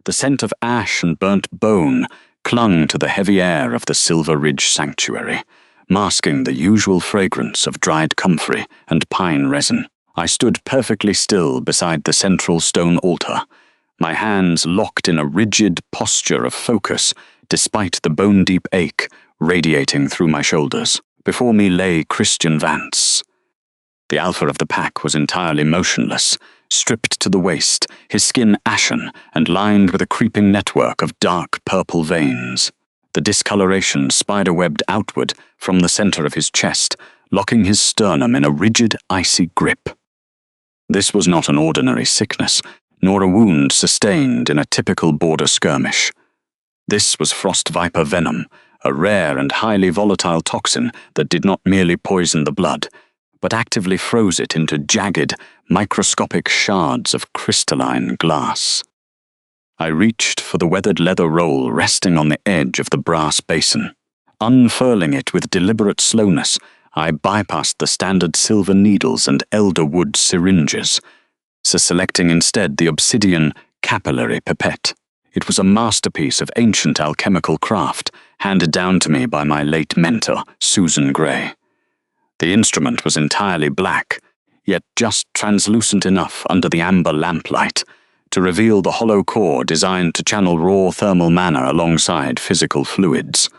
The scent of ash and burnt bone clung to the heavy air of the Silver Ridge sanctuary, masking the usual fragrance of dried comfrey and pine resin. I stood perfectly still beside the central stone altar, my hands locked in a rigid posture of focus despite the bone-deep ache radiating through my shoulders. Before me lay Christian Vance. The alpha of the pack was entirely motionless, stripped to the waist, his skin ashen and lined with a creeping network of dark purple veins. The discoloration spider-webbed outward from the center of his chest, locking his sternum in a rigid, icy grip. This was not an ordinary sickness, nor a wound sustained in a typical border skirmish. This was frost viper venom, a rare and highly volatile toxin that did not merely poison the blood, but actively froze it into jagged, microscopic shards of crystalline glass. I reached for the weathered leather roll resting on the edge of the brass basin. Unfurling it with deliberate slowness, I bypassed the standard silver needles and elder wood syringes, selecting instead the obsidian capillary pipette. It was a masterpiece of ancient alchemical craft, handed down to me by my late mentor, Susan Gray. The instrument was entirely black, yet just translucent enough under the amber lamplight to reveal the hollow core designed to channel raw thermal mana alongside physical fluids.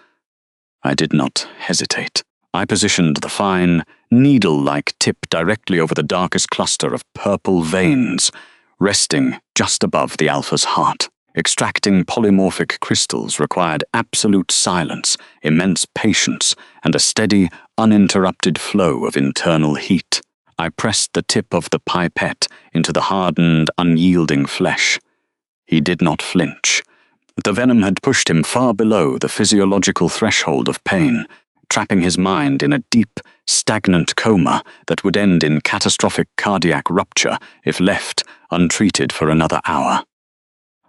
I did not hesitate. I positioned the fine, needle-like tip directly over the darkest cluster of purple veins, resting just above the alpha's heart. Extracting polymorphic crystals required absolute silence, immense patience, and a steady, uninterrupted flow of internal heat. I pressed the tip of the pipette into the hardened, unyielding flesh. He did not flinch. The venom had pushed him far below the physiological threshold of pain, trapping his mind in a deep, stagnant coma that would end in catastrophic cardiac rupture if left untreated for another hour.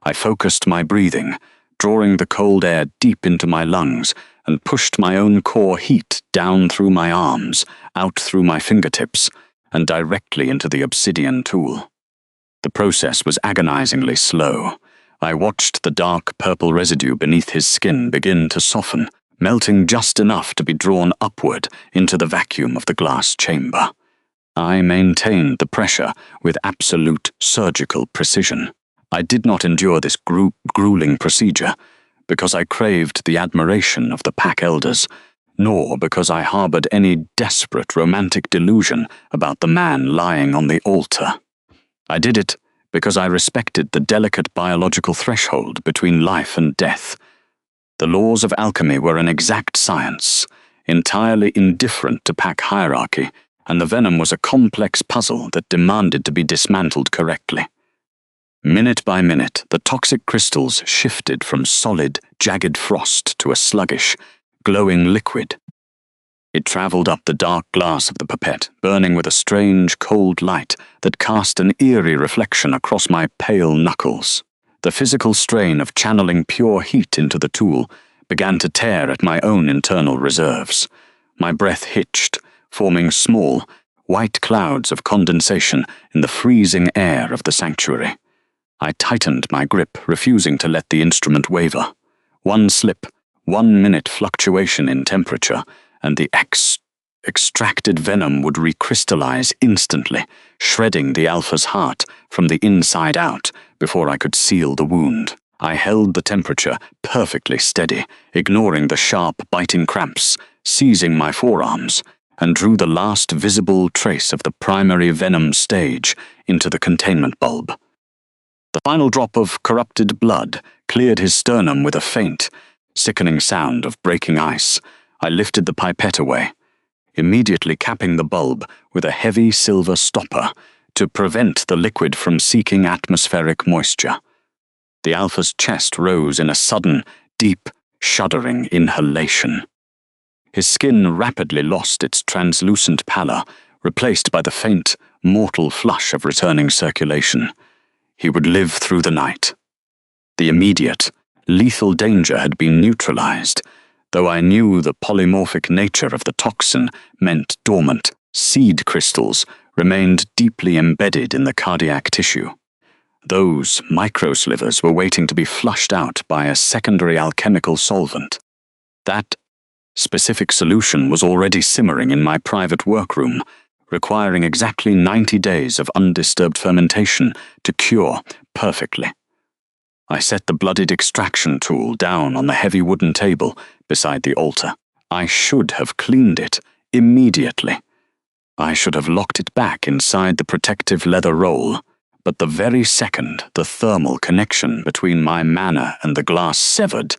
I focused my breathing, drawing the cold air deep into my lungs, and pushed my own core heat down through my arms, out through my fingertips, and directly into the obsidian tool. The process was agonizingly slow. I watched the dark purple residue beneath his skin begin to soften, melting just enough to be drawn upward into the vacuum of the glass chamber. I maintained the pressure with absolute surgical precision. I did not endure this grueling procedure because I craved the admiration of the pack elders, nor because I harbored any desperate romantic delusion about the man lying on the altar. I did it because I respected the delicate biological threshold between life and death. The laws of alchemy were an exact science, entirely indifferent to pack hierarchy, and the venom was a complex puzzle that demanded to be dismantled correctly. Minute by minute, the toxic crystals shifted from solid, jagged frost to a sluggish, glowing liquid. It traveled up the dark glass of the pipette, burning with a strange, cold light that cast an eerie reflection across my pale knuckles. The physical strain of channeling pure heat into the tool began to tear at my own internal reserves. My breath hitched, forming small, white clouds of condensation in the freezing air of the sanctuary. I tightened my grip, refusing to let the instrument waver. One slip, 1 minute fluctuation in temperature, and the extracted venom would recrystallize instantly, shredding the alpha's heart from the inside out before I could seal the wound. I held the temperature perfectly steady, ignoring the sharp, biting cramps, seizing my forearms, and drew the last visible trace of the primary venom stage into the containment bulb. The final drop of corrupted blood cleared his sternum with a faint, sickening sound of breaking ice. I lifted the pipette away, immediately capping the bulb with a heavy silver stopper to prevent the liquid from seeking atmospheric moisture. The alpha's chest rose in a sudden, deep, shuddering inhalation. His skin rapidly lost its translucent pallor, replaced by the faint, mortal flush of returning circulation. He would live through the night. The immediate, lethal danger had been neutralized, though I knew the polymorphic nature of the toxin meant dormant, seed crystals remained deeply embedded in the cardiac tissue. Those microslivers were waiting to be flushed out by a secondary alchemical solvent. That specific solution was already simmering in my private workroom, requiring exactly 90 days of undisturbed fermentation to cure perfectly. I set the bloodied extraction tool down on the heavy wooden table beside the altar. I should have cleaned it immediately. I should have locked it back inside the protective leather roll, but the very second the thermal connection between my mana and the glass severed,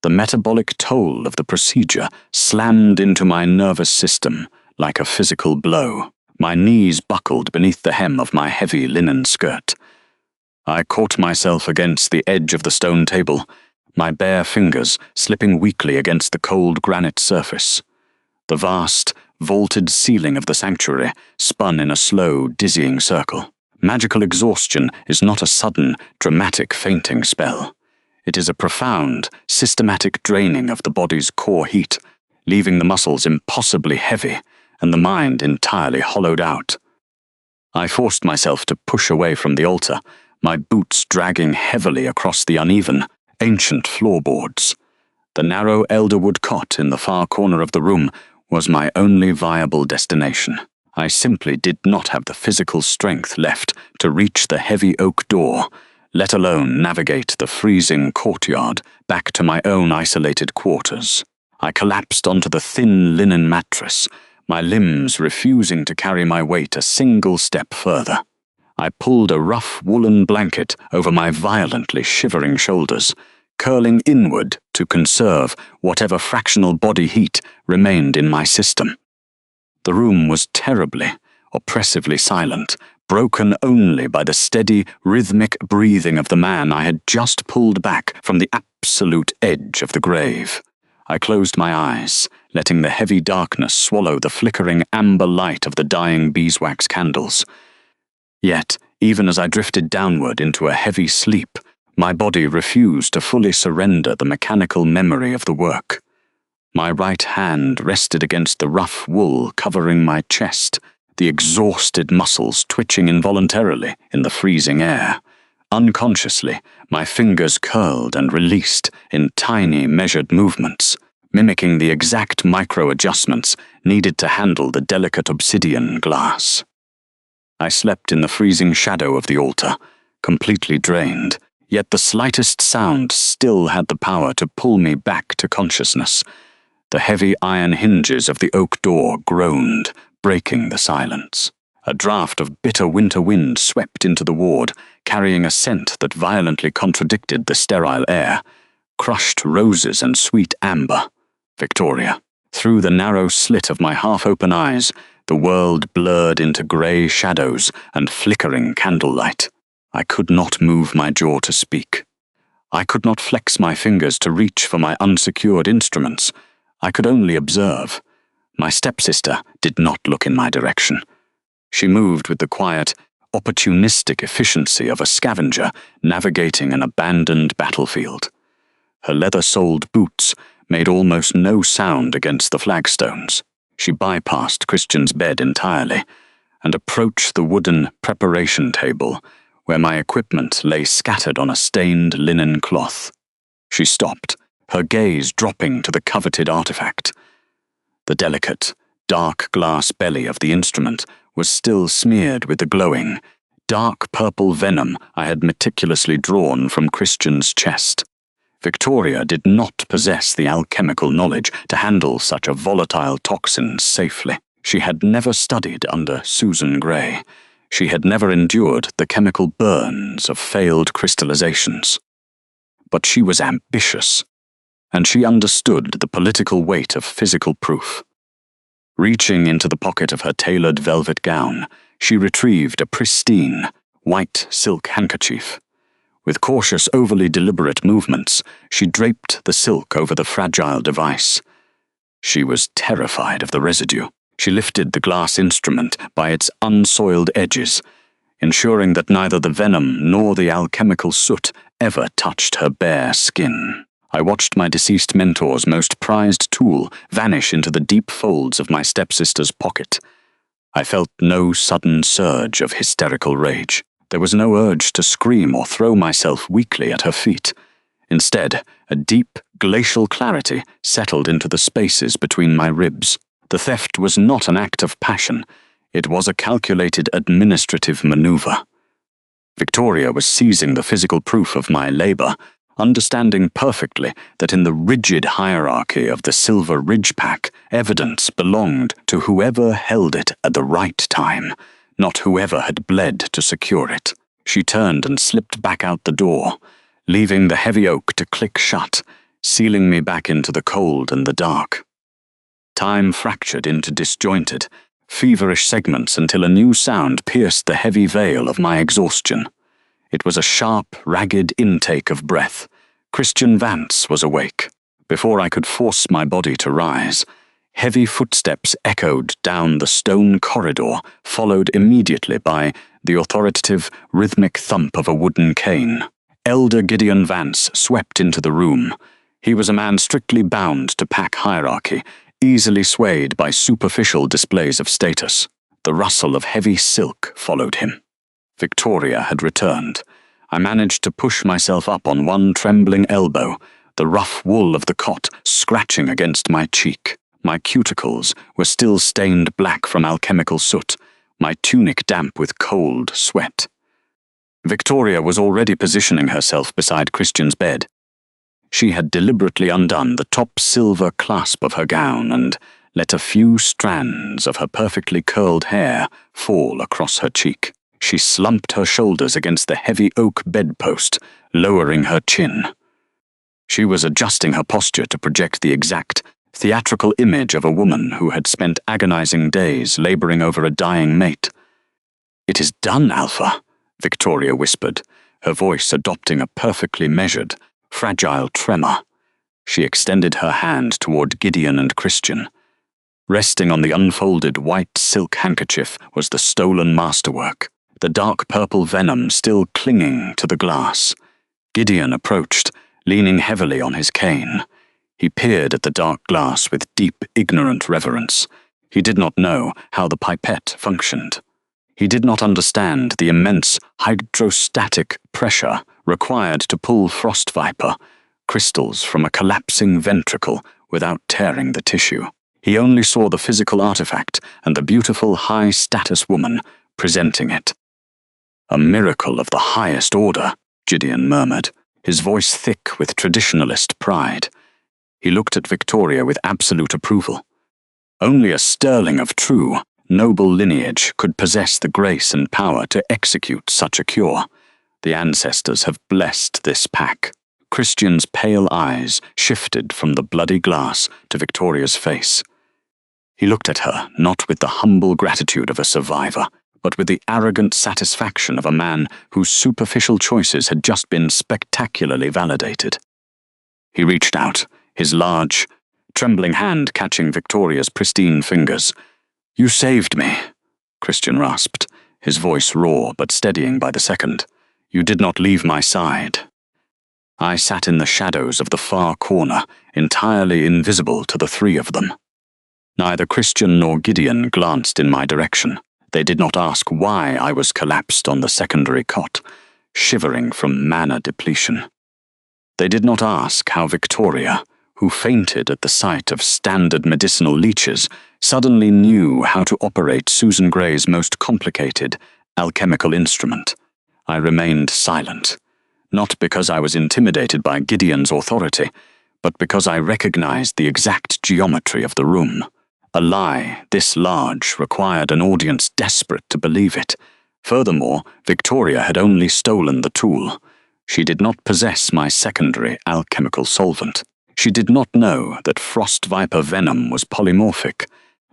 the metabolic toll of the procedure slammed into my nervous system like a physical blow. My knees buckled beneath the hem of my heavy linen skirt. I caught myself against the edge of the stone table, my bare fingers slipping weakly against the cold granite surface. The vast, vaulted ceiling of the sanctuary spun in a slow, dizzying circle. Magical exhaustion is not a sudden, dramatic fainting spell. It is a profound, systematic draining of the body's core heat, leaving the muscles impossibly heavy and the mind entirely hollowed out. I forced myself to push away from the altar, my boots dragging heavily across the uneven, ancient floorboards. The narrow elderwood cot in the far corner of the room was my only viable destination. I simply did not have the physical strength left to reach the heavy oak door, let alone navigate the freezing courtyard back to my own isolated quarters. I collapsed onto the thin linen mattress, my limbs refusing to carry my weight a single step further. I pulled a rough woolen blanket over my violently shivering shoulders, curling inward to conserve whatever fractional body heat remained in my system. The room was terribly, oppressively silent, broken only by the steady, rhythmic breathing of the man I had just pulled back from the absolute edge of the grave. I closed my eyes, letting the heavy darkness swallow the flickering amber light of the dying beeswax candles. Yet, even as I drifted downward into a heavy sleep, my body refused to fully surrender the mechanical memory of the work. My right hand rested against the rough wool covering my chest, the exhausted muscles twitching involuntarily in the freezing air. Unconsciously, my fingers curled and released in tiny, measured movements, mimicking the exact micro-adjustments needed to handle the delicate obsidian glass. I slept in the freezing shadow of the altar, completely drained, yet the slightest sound still had the power to pull me back to consciousness. The heavy iron hinges of the oak door groaned, breaking the silence. A draught of bitter winter wind swept into the ward, carrying a scent that violently contradicted the sterile air. Crushed roses and sweet amber. Victoria. Through the narrow slit of my half-open eyes, the world blurred into grey shadows and flickering candlelight. I could not move my jaw to speak. I could not flex my fingers to reach for my unsecured instruments. I could only observe. My stepsister did not look in my direction. She moved with the quiet, opportunistic efficiency of a scavenger navigating an abandoned battlefield. Her leather-soled boots made almost no sound against the flagstones. She bypassed Christian's bed entirely and approached the wooden preparation table where my equipment lay scattered on a stained linen cloth. She stopped, her gaze dropping to the coveted artifact. The delicate, dark glass belly of the instrument was still smeared with the glowing, dark purple venom I had meticulously drawn from Christian's chest. Victoria did not possess the alchemical knowledge to handle such a volatile toxin safely. She had never studied under Susan Gray. She had never endured the chemical burns of failed crystallizations. But she was ambitious, and she understood the political weight of physical proof. Reaching into the pocket of her tailored velvet gown, she retrieved a pristine, white silk handkerchief. With cautious, overly deliberate movements, she draped the silk over the fragile device. She was terrified of the residue. She lifted the glass instrument by its unsoiled edges, ensuring that neither the venom nor the alchemical soot ever touched her bare skin. I watched my deceased mentor's most prized tool vanish into the deep folds of my stepsister's pocket. I felt no sudden surge of hysterical rage. There was no urge to scream or throw myself weakly at her feet. Instead, a deep, glacial clarity settled into the spaces between my ribs. The theft was not an act of passion. It was a calculated administrative maneuver. Victoria was seizing the physical proof of my labor, understanding perfectly that in the rigid hierarchy of the Silver Ridge Pack, evidence belonged to whoever held it at the right time, not whoever had bled to secure it. She turned and slipped back out the door, leaving the heavy oak to click shut, sealing me back into the cold and the dark. Time fractured into disjointed, feverish segments until a new sound pierced the heavy veil of my exhaustion. It was a sharp, ragged intake of breath. Christian Vance was awake. Before I could force my body to rise, heavy footsteps echoed down the stone corridor, followed immediately by the authoritative, rhythmic thump of a wooden cane. Elder Gideon Vance swept into the room. He was a man strictly bound to pack hierarchy, easily swayed by superficial displays of status. The rustle of heavy silk followed him. Victoria had returned. I managed to push myself up on one trembling elbow, the rough wool of the cot scratching against my cheek. My cuticles were still stained black from alchemical soot, my tunic damp with cold sweat. Victoria was already positioning herself beside Christian's bed. She had deliberately undone the top silver clasp of her gown and let a few strands of her perfectly curled hair fall across her cheek. She slumped her shoulders against the heavy oak bedpost, lowering her chin. She was adjusting her posture to project the exact, theatrical image of a woman who had spent agonizing days laboring over a dying mate. "It is done, Alpha," Victoria whispered, her voice adopting a perfectly measured, fragile tremor. She extended her hand toward Gideon and Christian. Resting on the unfolded white silk handkerchief was the stolen masterwork, the dark purple venom still clinging to the glass. Gideon approached, leaning heavily on his cane. He peered at the dark glass with deep, ignorant reverence. He did not know how the pipette functioned. He did not understand the immense hydrostatic pressure required to pull Frost Viper crystals from a collapsing ventricle without tearing the tissue. He only saw the physical artifact and the beautiful high-status woman presenting it. "A miracle of the highest order," Gideon murmured, his voice thick with traditionalist pride. He looked at Victoria with absolute approval. Only a sterling of true, noble lineage could possess the grace and power to execute such a cure. The ancestors have blessed this pack. Christian's pale eyes shifted from the bloody glass to Victoria's face. He looked at her, not with the humble gratitude of a survivor, but with the arrogant satisfaction of a man whose superficial choices had just been spectacularly validated. He reached out, his large, trembling hand catching Victoria's pristine fingers. "You saved me," Christian rasped, his voice raw but steadying by the second. "You did not leave my side." I sat in the shadows of the far corner, entirely invisible to the three of them. Neither Christian nor Gideon glanced in my direction. They did not ask why I was collapsed on the secondary cot, shivering from mana depletion. They did not ask how Victoria, who fainted at the sight of standard medicinal leeches, suddenly knew how to operate Susan Gray's most complicated alchemical instrument. I remained silent, not because I was intimidated by Gideon's authority, but because I recognized the exact geometry of the room. A lie this large required an audience desperate to believe it. Furthermore, Victoria had only stolen the tool. She did not possess my secondary alchemical solvent. She did not know that Frost Viper venom was polymorphic,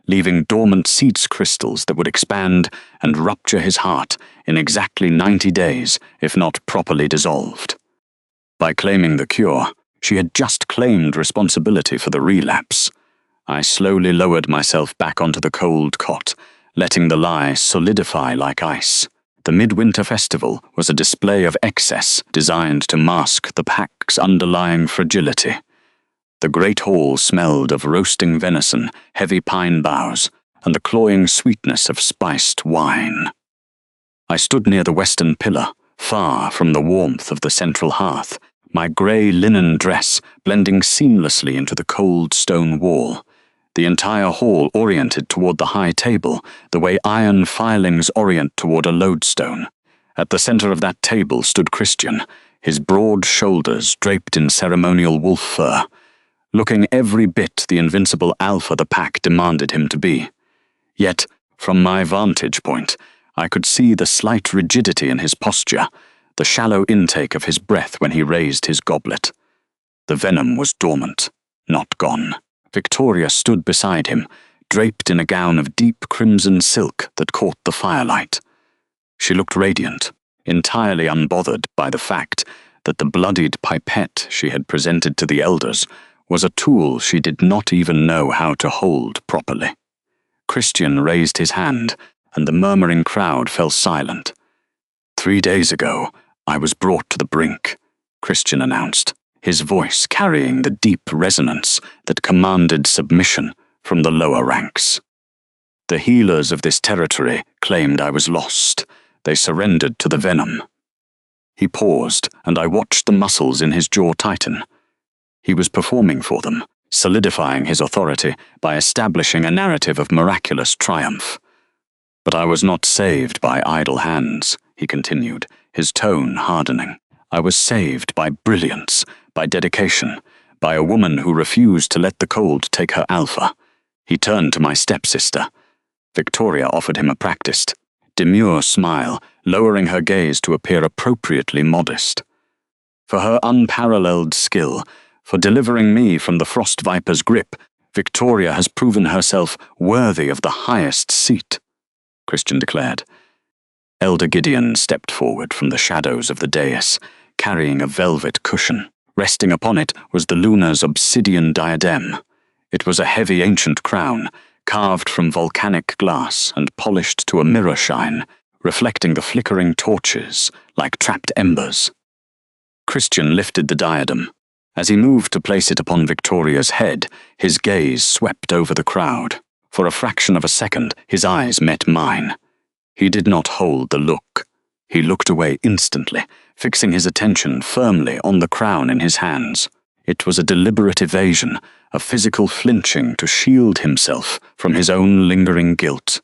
leaving dormant seeds crystals that would expand and rupture his heart in exactly 90 days, if not properly dissolved. By claiming the cure, she had just claimed responsibility for the relapse. I slowly lowered myself back onto the cold cot, letting the lie solidify like ice. The Midwinter Festival was a display of excess designed to mask the pack's underlying fragility. The great hall smelled of roasting venison, heavy pine boughs, and the cloying sweetness of spiced wine. I stood near the western pillar, far from the warmth of the central hearth, my grey linen dress blending seamlessly into the cold stone wall, the entire hall oriented toward the high table, the way iron filings orient toward a lodestone. At the center of that table stood Christian, his broad shoulders draped in ceremonial wolf fur, looking every bit the invincible alpha the pack demanded him to be. Yet, from my vantage point, I could see the slight rigidity in his posture, the shallow intake of his breath when he raised his goblet. The venom was dormant, not gone. Victoria stood beside him, draped in a gown of deep crimson silk that caught the firelight. She looked radiant, entirely unbothered by the fact that the bloodied pipette she had presented to the elders was a tool she did not even know how to hold properly. Christian raised his hand, and the murmuring crowd fell silent. 3 days ago, I was brought to the brink, Christian announced, his voice carrying the deep resonance that commanded submission from the lower ranks. The healers of this territory claimed I was lost. They surrendered to the venom. He paused, and I watched the muscles in his jaw tighten. He was performing for them, solidifying his authority by establishing a narrative of miraculous triumph. But I was not saved by idle hands, he continued, his tone hardening. I was saved by brilliance, by dedication, by a woman who refused to let the cold take her alpha. He turned to my stepsister. Victoria offered him a practiced, demure smile, lowering her gaze to appear appropriately modest. For her unparalleled skill, for delivering me from the frost viper's grip, Victoria has proven herself worthy of the highest seat, Christian declared. Elder Gideon stepped forward from the shadows of the dais, carrying a velvet cushion. Resting upon it was the Luna's obsidian diadem. It was a heavy ancient crown, carved from volcanic glass and polished to a mirror shine, reflecting the flickering torches like trapped embers. Christian lifted the diadem. As he moved to place it upon Victoria's head, his gaze swept over the crowd. For a fraction of a second, his eyes met mine. He did not hold the look. He looked away instantly, fixing his attention firmly on the crown in his hands. It was a deliberate evasion, a physical flinching to shield himself from his own lingering guilt.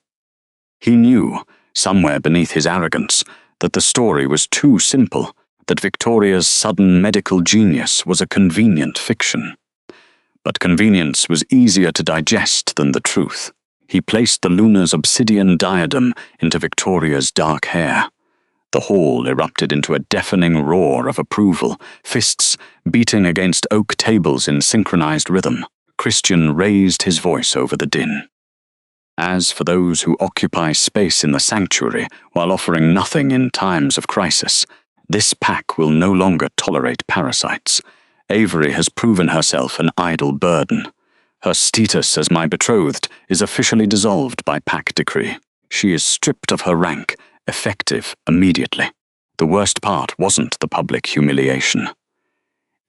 He knew, somewhere beneath his arrogance, that the story was too simple, that Victoria's sudden medical genius was a convenient fiction. But convenience was easier to digest than the truth. He placed the Luna's obsidian diadem into Victoria's dark hair. The hall erupted into a deafening roar of approval, fists beating against oak tables in synchronized rhythm. Christian raised his voice over the din. As for those who occupy space in the sanctuary while offering nothing in times of crisis, this pack will no longer tolerate parasites. Avery has proven herself an idle burden. Her status as my betrothed is officially dissolved by pack decree. She is stripped of her rank, effective immediately. The worst part wasn't the public humiliation.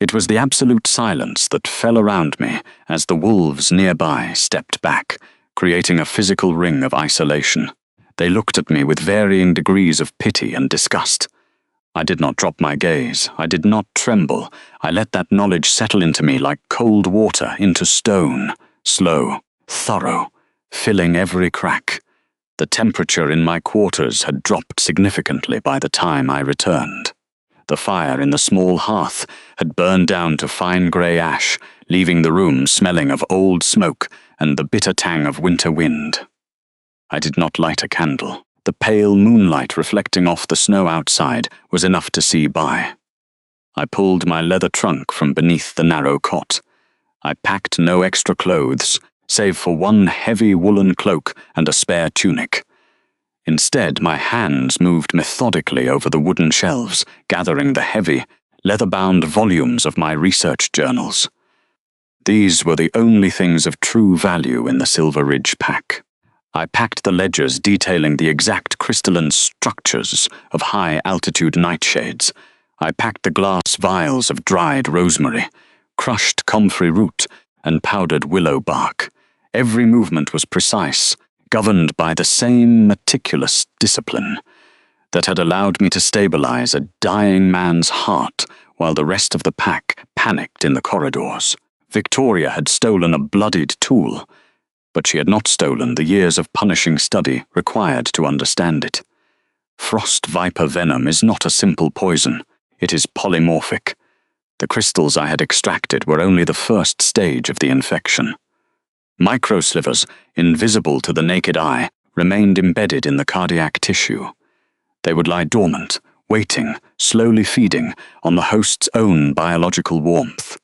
It was the absolute silence that fell around me as the wolves nearby stepped back, creating a physical ring of isolation. They looked at me with varying degrees of pity and disgust. I did not drop my gaze. I did not tremble. I let that knowledge settle into me like cold water into stone, slow, thorough, filling every crack. The temperature in my quarters had dropped significantly by the time I returned. The fire in the small hearth had burned down to fine grey ash, leaving the room smelling of old smoke and the bitter tang of winter wind. I did not light a candle. The pale moonlight reflecting off the snow outside was enough to see by. I pulled my leather trunk from beneath the narrow cot. I packed no extra clothes, save for one heavy woolen cloak and a spare tunic. Instead, my hands moved methodically over the wooden shelves, gathering the heavy, leather-bound volumes of my research journals. These were the only things of true value in the Silver Ridge pack. I packed the ledgers detailing the exact crystalline structures of high-altitude nightshades. I packed the glass vials of dried rosemary, crushed comfrey root, and powdered willow bark. Every movement was precise, governed by the same meticulous discipline. that had allowed me to stabilize a dying man's heart while the rest of the pack panicked in the corridors. Victoria had stolen a bloodied tool, but she had not stolen the years of punishing study required to understand it. Frost viper venom is not a simple poison. It is polymorphic. The crystals I had extracted were only the first stage of the infection. Microslivers, invisible to the naked eye, remained embedded in the cardiac tissue. They would lie dormant, waiting, slowly feeding on the host's own biological warmth.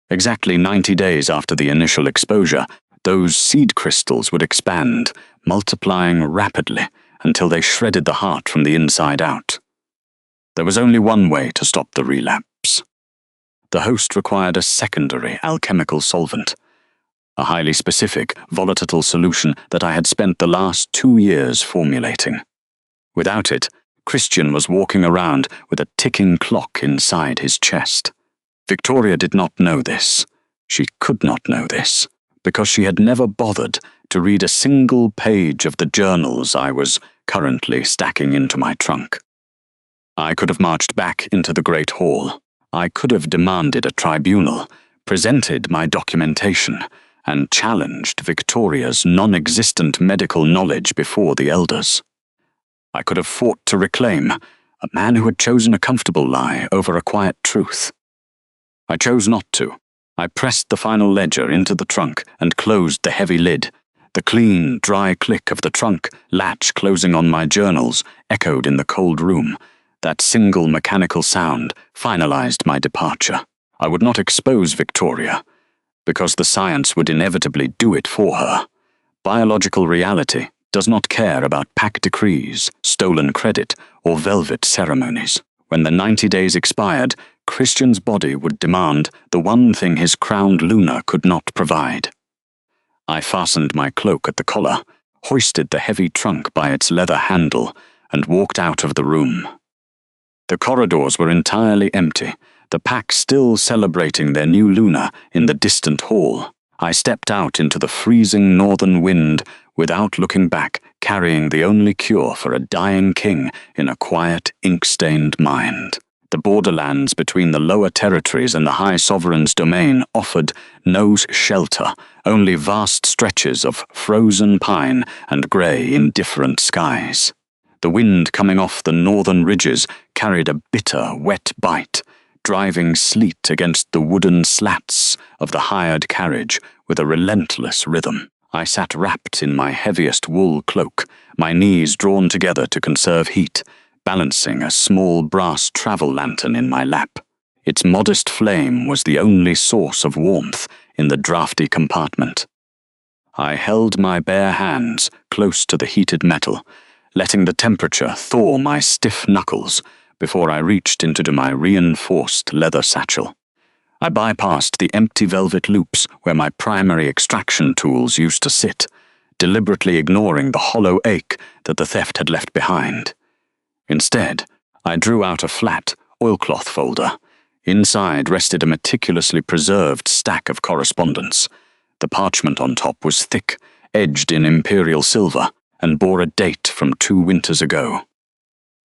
Exactly 90 days after the initial exposure, those seed crystals would expand, multiplying rapidly until they shredded the heart from the inside out. There was only one way to stop the relapse. The host required a secondary alchemical solvent, a highly specific, volatile solution that I had spent the last 2 years formulating. Without it, Christian was walking around with a ticking clock inside his chest. Victoria did not know this. She could not know this, because she had never bothered to read a single page of the journals I was currently stacking into my trunk. I could have marched back into the Great Hall. I could have demanded a tribunal, presented my documentation, and challenged Victoria's non-existent medical knowledge before the elders. I could have fought to reclaim a man who had chosen a comfortable lie over a quiet truth. I chose not to. I pressed the final ledger into the trunk and closed the heavy lid. The clean, dry click of the trunk latch closing on my journals echoed in the cold room. That single mechanical sound finalized my departure. I would not expose Victoria, because the science would inevitably do it for her. Biological reality does not care about pack decrees, stolen credit, or velvet ceremonies. When the 90 days expired, Christian's body would demand the one thing his crowned Luna could not provide. I fastened my cloak at the collar, hoisted the heavy trunk by its leather handle, and walked out of the room. The corridors were entirely empty, the pack still celebrating their new Luna in the distant hall. I stepped out into the freezing northern wind without looking back, carrying the only cure for a dying king in a quiet, ink-stained mind. The borderlands between the lower territories and the High Sovereign's domain offered no shelter, only vast stretches of frozen pine and grey, indifferent skies. The wind coming off the northern ridges carried a bitter, wet bite, driving sleet against the wooden slats of the hired carriage with a relentless rhythm. I sat wrapped in my heaviest wool cloak, my knees drawn together to conserve heat, balancing a small brass travel lantern in my lap. Its modest flame was the only source of warmth in the drafty compartment. I held my bare hands close to the heated metal, letting the temperature thaw my stiff knuckles before I reached into my reinforced leather satchel. I bypassed the empty velvet loops where my primary extraction tools used to sit, deliberately ignoring the hollow ache that the theft had left behind. Instead, I drew out a flat, oilcloth folder. Inside rested a meticulously preserved stack of correspondence. The parchment on top was thick, edged in imperial silver, and bore a date from 2 winters ago.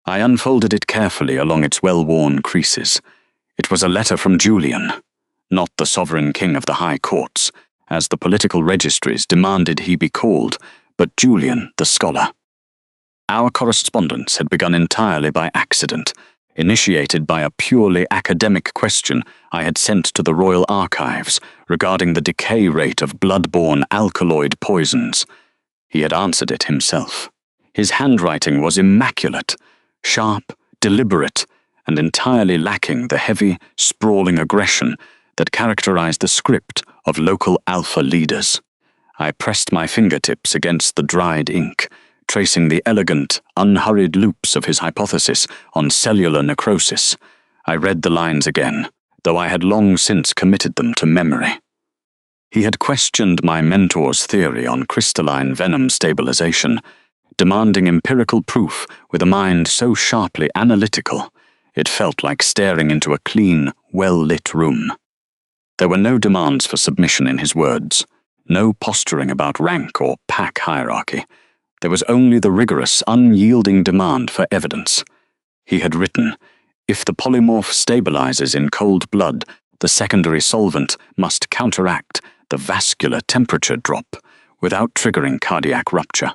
I unfolded it carefully along its well-worn creases. It was a letter from Julian, not the sovereign king of the high courts, as the political registries demanded he be called, but Julian the scholar. Our correspondence had begun entirely by accident, initiated by a purely academic question I had sent to the Royal Archives regarding the decay rate of blood-borne alkaloid poisons. He had answered it himself. His handwriting was immaculate, sharp, deliberate, and entirely lacking the heavy, sprawling aggression that characterized the script of local alpha leaders. I pressed my fingertips against the dried ink, tracing the elegant, unhurried loops of his hypothesis on cellular necrosis. I read the lines again, though I had long since committed them to memory. He had questioned my mentor's theory on crystalline venom stabilization, demanding empirical proof with a mind so sharply analytical, it felt like staring into a clean, well-lit room. There were no demands for submission in his words, no posturing about rank or pack hierarchy. There was only the rigorous, unyielding demand for evidence. He had written, "If the polymorph stabilizes in cold blood, the secondary solvent must counteract the vascular temperature drop without triggering cardiac rupture.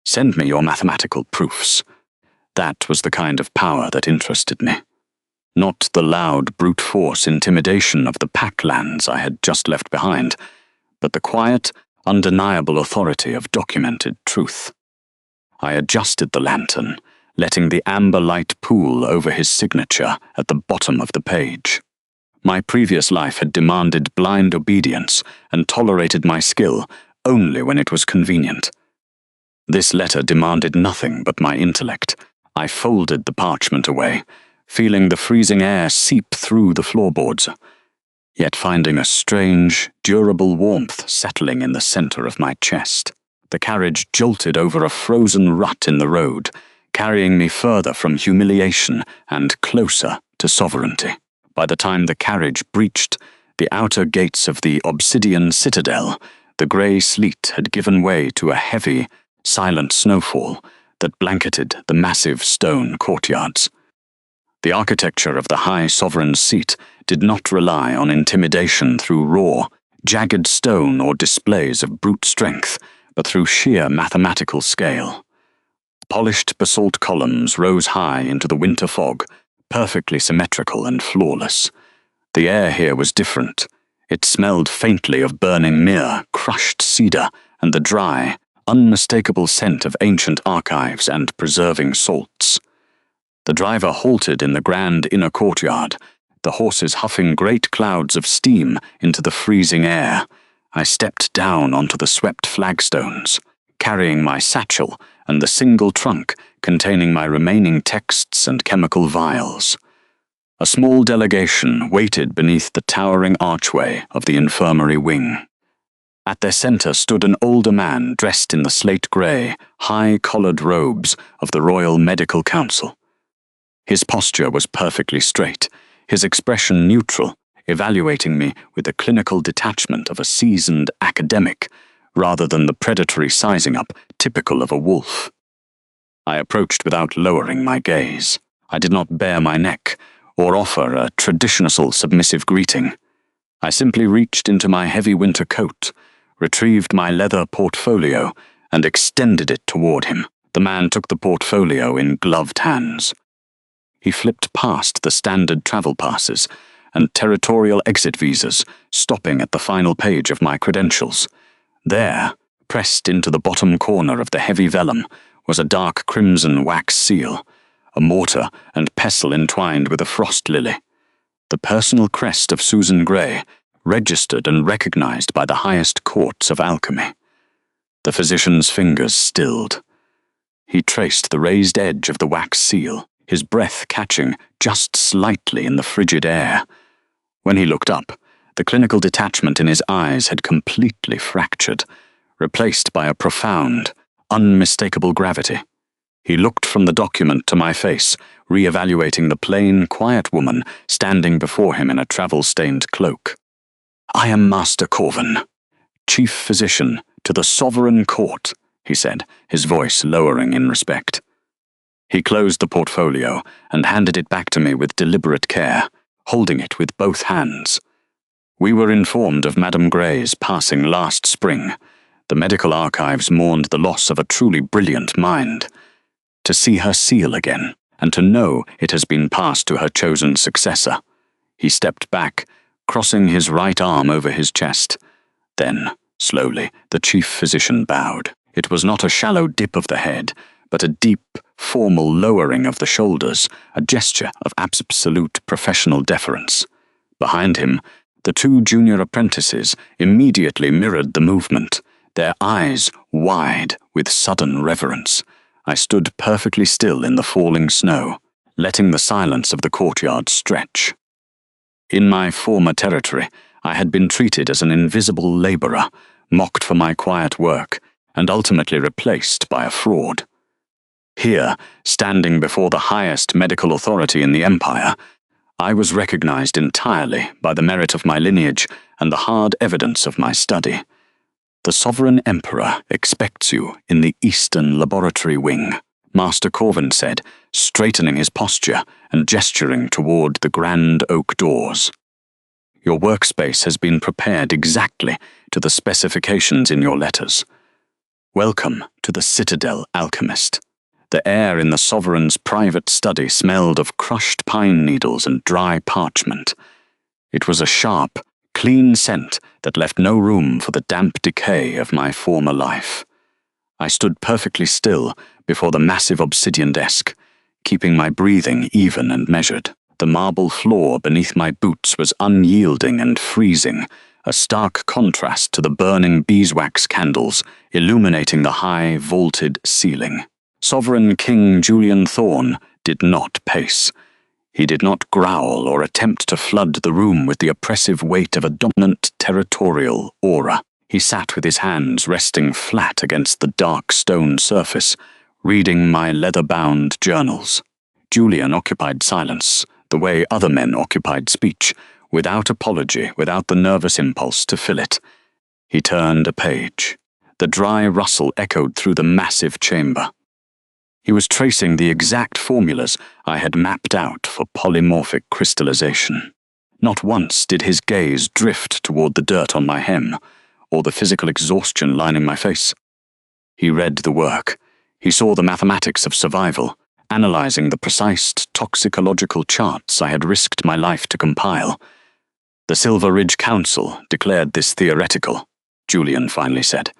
Send me your mathematical proofs." That was the kind of power that interested me. Not the loud, brute force intimidation of the packlands I had just left behind, but the quiet, undeniable authority of documented truth. I adjusted the lantern, letting the amber light pool over his signature at the bottom of the page. My previous life had demanded blind obedience and tolerated my skill only when it was convenient. This letter demanded nothing but my intellect. I folded the parchment away, feeling the freezing air seep through the floorboards, yet finding a strange, durable warmth settling in the center of my chest. The carriage jolted over a frozen rut in the road, carrying me further from humiliation and closer to sovereignty. By the time the carriage breached the outer gates of the obsidian citadel, the grey sleet had given way to a heavy, silent snowfall that blanketed the massive stone courtyards. The architecture of the high sovereign's seat did not rely on intimidation through raw, jagged stone or displays of brute strength, but through sheer mathematical scale. Polished basalt columns rose high into the winter fog, perfectly symmetrical and flawless. The air here was different. It smelled faintly of burning myrrh, crushed cedar, and the dry, unmistakable scent of ancient archives and preserving salts. The driver halted in the grand inner courtyard, the horses huffing great clouds of steam into the freezing air. I stepped down onto the swept flagstones, carrying my satchel and the single trunk containing my remaining texts and chemical vials. A small delegation waited beneath the towering archway of the infirmary wing. At their center stood an older man dressed in the slate-grey, high-collared robes of the Royal Medical Council. His posture was perfectly straight, his expression neutral, evaluating me with the clinical detachment of a seasoned academic, rather than the predatory sizing up typical of a wolf. I approached without lowering my gaze. I did not bare my neck, or offer a traditional submissive greeting. I simply reached into my heavy winter coat, retrieved my leather portfolio, and extended it toward him. The man took the portfolio in gloved hands. He flipped past the standard travel passes and territorial exit visas, stopping at the final page of my credentials. There, pressed into the bottom corner of the heavy vellum, was a dark crimson wax seal, a mortar and pestle entwined with a frost lily. The personal crest of Susan Gray, registered and recognized by the highest courts of alchemy. The physician's fingers stilled. He traced the raised edge of the wax seal, his breath catching just slightly in the frigid air. When he looked up, the clinical detachment in his eyes had completely fractured, replaced by a profound, unmistakable gravity. He looked from the document to my face, re-evaluating the plain, quiet woman standing before him in a travel-stained cloak. "I am Master Corvin, Chief Physician to the Sovereign Court," he said, his voice lowering in respect. He closed the portfolio and handed it back to me with deliberate care, holding it with both hands. We were informed of Madame Gray's passing last spring. The medical archives mourned the loss of a truly brilliant mind. To see her seal again, and to know it has been passed to her chosen successor. He stepped back, crossing his right arm over his chest. Then, slowly, the chief physician bowed. It was not a shallow dip of the head, but a deep, formal lowering of the shoulders, a gesture of absolute professional deference. Behind him, the two junior apprentices immediately mirrored the movement, their eyes wide with sudden reverence. I stood perfectly still in the falling snow, letting the silence of the courtyard stretch. In my former territory, I had been treated as an invisible laborer, mocked for my quiet work, and ultimately replaced by a fraud. Here, standing before the highest medical authority in the empire, I was recognized entirely by the merit of my lineage and the hard evidence of my study. The Sovereign Emperor expects you in the Eastern Laboratory Wing, Master Corvin said, straightening his posture and gesturing toward the grand oak doors. Your workspace has been prepared exactly to the specifications in your letters. Welcome to the Citadel, Alchemist. The air in the Sovereign's private study smelled of crushed pine needles and dry parchment. It was a sharp, clean scent that left no room for the damp decay of my former life. I stood perfectly still before the massive obsidian desk, keeping my breathing even and measured. The marble floor beneath my boots was unyielding and freezing, a stark contrast to the burning beeswax candles illuminating the high, vaulted ceiling. Sovereign King Julian Thorne did not pace. He did not growl or attempt to flood the room with the oppressive weight of a dominant territorial aura. He sat with his hands resting flat against the dark stone surface, reading my leather-bound journals. Julian occupied silence, the way other men occupied speech, without apology, without the nervous impulse to fill it. He turned a page. The dry rustle echoed through the massive chamber. He was tracing the exact formulas I had mapped out for polymorphic crystallization. Not once did his gaze drift toward the dirt on my hem, or the physical exhaustion lining my face. He read the work. He saw the mathematics of survival, analyzing the precise toxicological charts I had risked my life to compile. The Silver Ridge Council declared this theoretical, Julian finally said.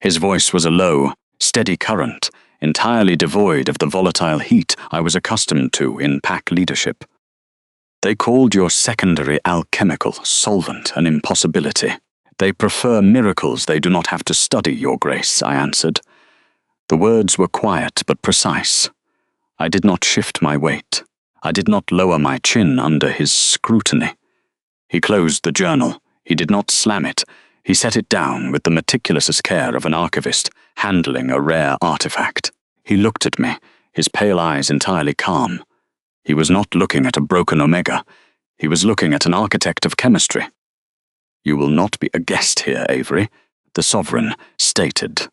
His voice was a low, steady current, entirely devoid of the volatile heat I was accustomed to in pack leadership. They called your secondary alchemical solvent an impossibility. They prefer miracles they do not have to study, Your Grace, I answered. The words were quiet but precise. I did not shift my weight. I did not lower my chin under his scrutiny. He closed the journal. He did not slam it. He set it down with the meticulous care of an archivist handling a rare artifact. He looked at me, his pale eyes entirely calm. He was not looking at a broken omega. He was looking at an architect of chemistry. You will not be a guest here, Avery, the Sovereign stated.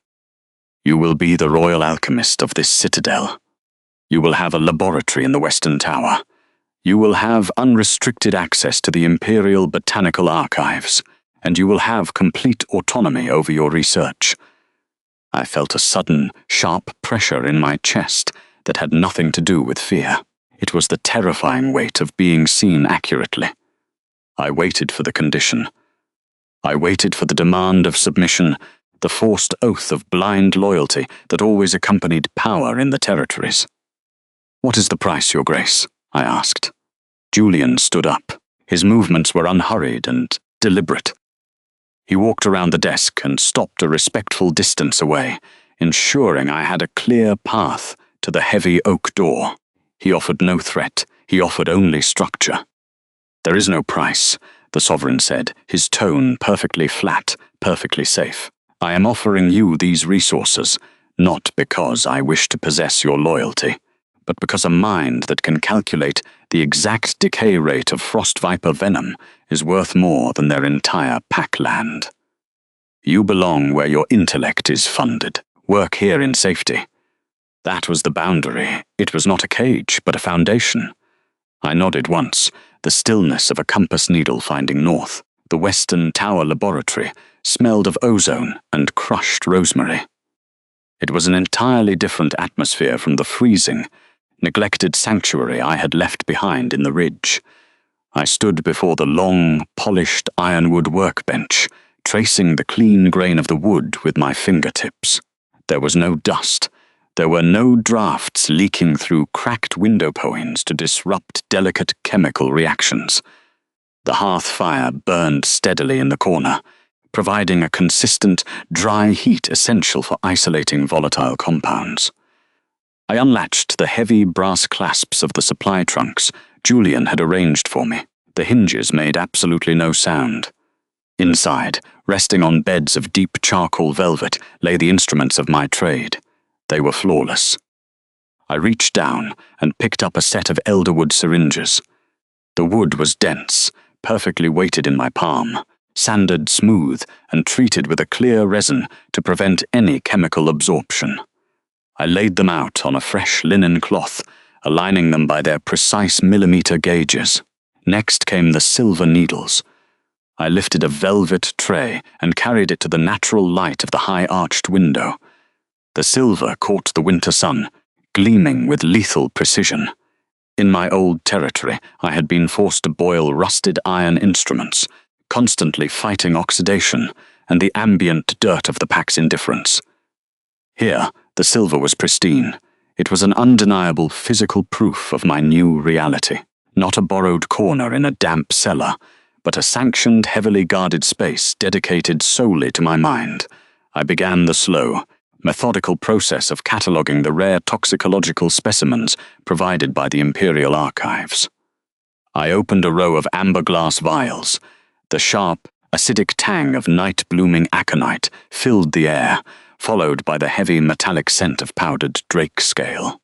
You will be the Royal Alchemist of this citadel. You will have a laboratory in the Western Tower. You will have unrestricted access to the Imperial Botanical Archives, and you will have complete autonomy over your research. I felt a sudden, sharp pressure in my chest that had nothing to do with fear. It was the terrifying weight of being seen accurately. I waited for the condition. I waited for the demand of submission, the forced oath of blind loyalty that always accompanied power in the territories. What is the price, Your Grace? I asked. Julian stood up. His movements were unhurried and deliberate. He walked around the desk and stopped a respectful distance away, ensuring I had a clear path to the heavy oak door. He offered no threat. He offered only structure. There is no price, the Sovereign said, his tone perfectly flat, perfectly safe. I am offering you these resources, not because I wish to possess your loyalty, but because a mind that can calculate the exact decay rate of frost viper venom is worth more than their entire packland. You belong where your intellect is funded. Work here in safety. That was the boundary. It was not a cage, but a foundation. I nodded once, the stillness of a compass needle finding north. The Western Tower laboratory smelled of ozone and crushed rosemary. It was an entirely different atmosphere from the freezing, neglected sanctuary I had left behind in the ridge. I stood before the long, polished ironwood workbench, tracing the clean grain of the wood with my fingertips. There was no dust. There were no drafts leaking through cracked window panes to disrupt delicate chemical reactions. The hearth fire burned steadily in the corner, providing a consistent, dry heat essential for isolating volatile compounds. I unlatched the heavy brass clasps of the supply trunks Julian had arranged for me. The hinges made absolutely no sound. Inside, resting on beds of deep charcoal velvet, lay the instruments of my trade. They were flawless. I reached down and picked up a set of elderwood syringes. The wood was dense, perfectly weighted in my palm, sanded smooth and treated with a clear resin to prevent any chemical absorption. I laid them out on a fresh linen cloth, aligning them by their precise millimeter gauges. Next came the silver needles. I lifted a velvet tray and carried it to the natural light of the high-arched window. The silver caught the winter sun, gleaming with lethal precision. In my old territory, I had been forced to boil rusted iron instruments, constantly fighting oxidation and the ambient dirt of the pack's indifference. Here, the silver was pristine. It was an undeniable physical proof of my new reality. Not a borrowed corner in a damp cellar, but a sanctioned, heavily guarded space dedicated solely to my mind. I began the slow, methodical process of cataloguing the rare toxicological specimens provided by the Imperial Archives. I opened a row of amber glass vials. The sharp, acidic tang of night-blooming aconite filled the air, followed by the heavy metallic scent of powdered drake scale.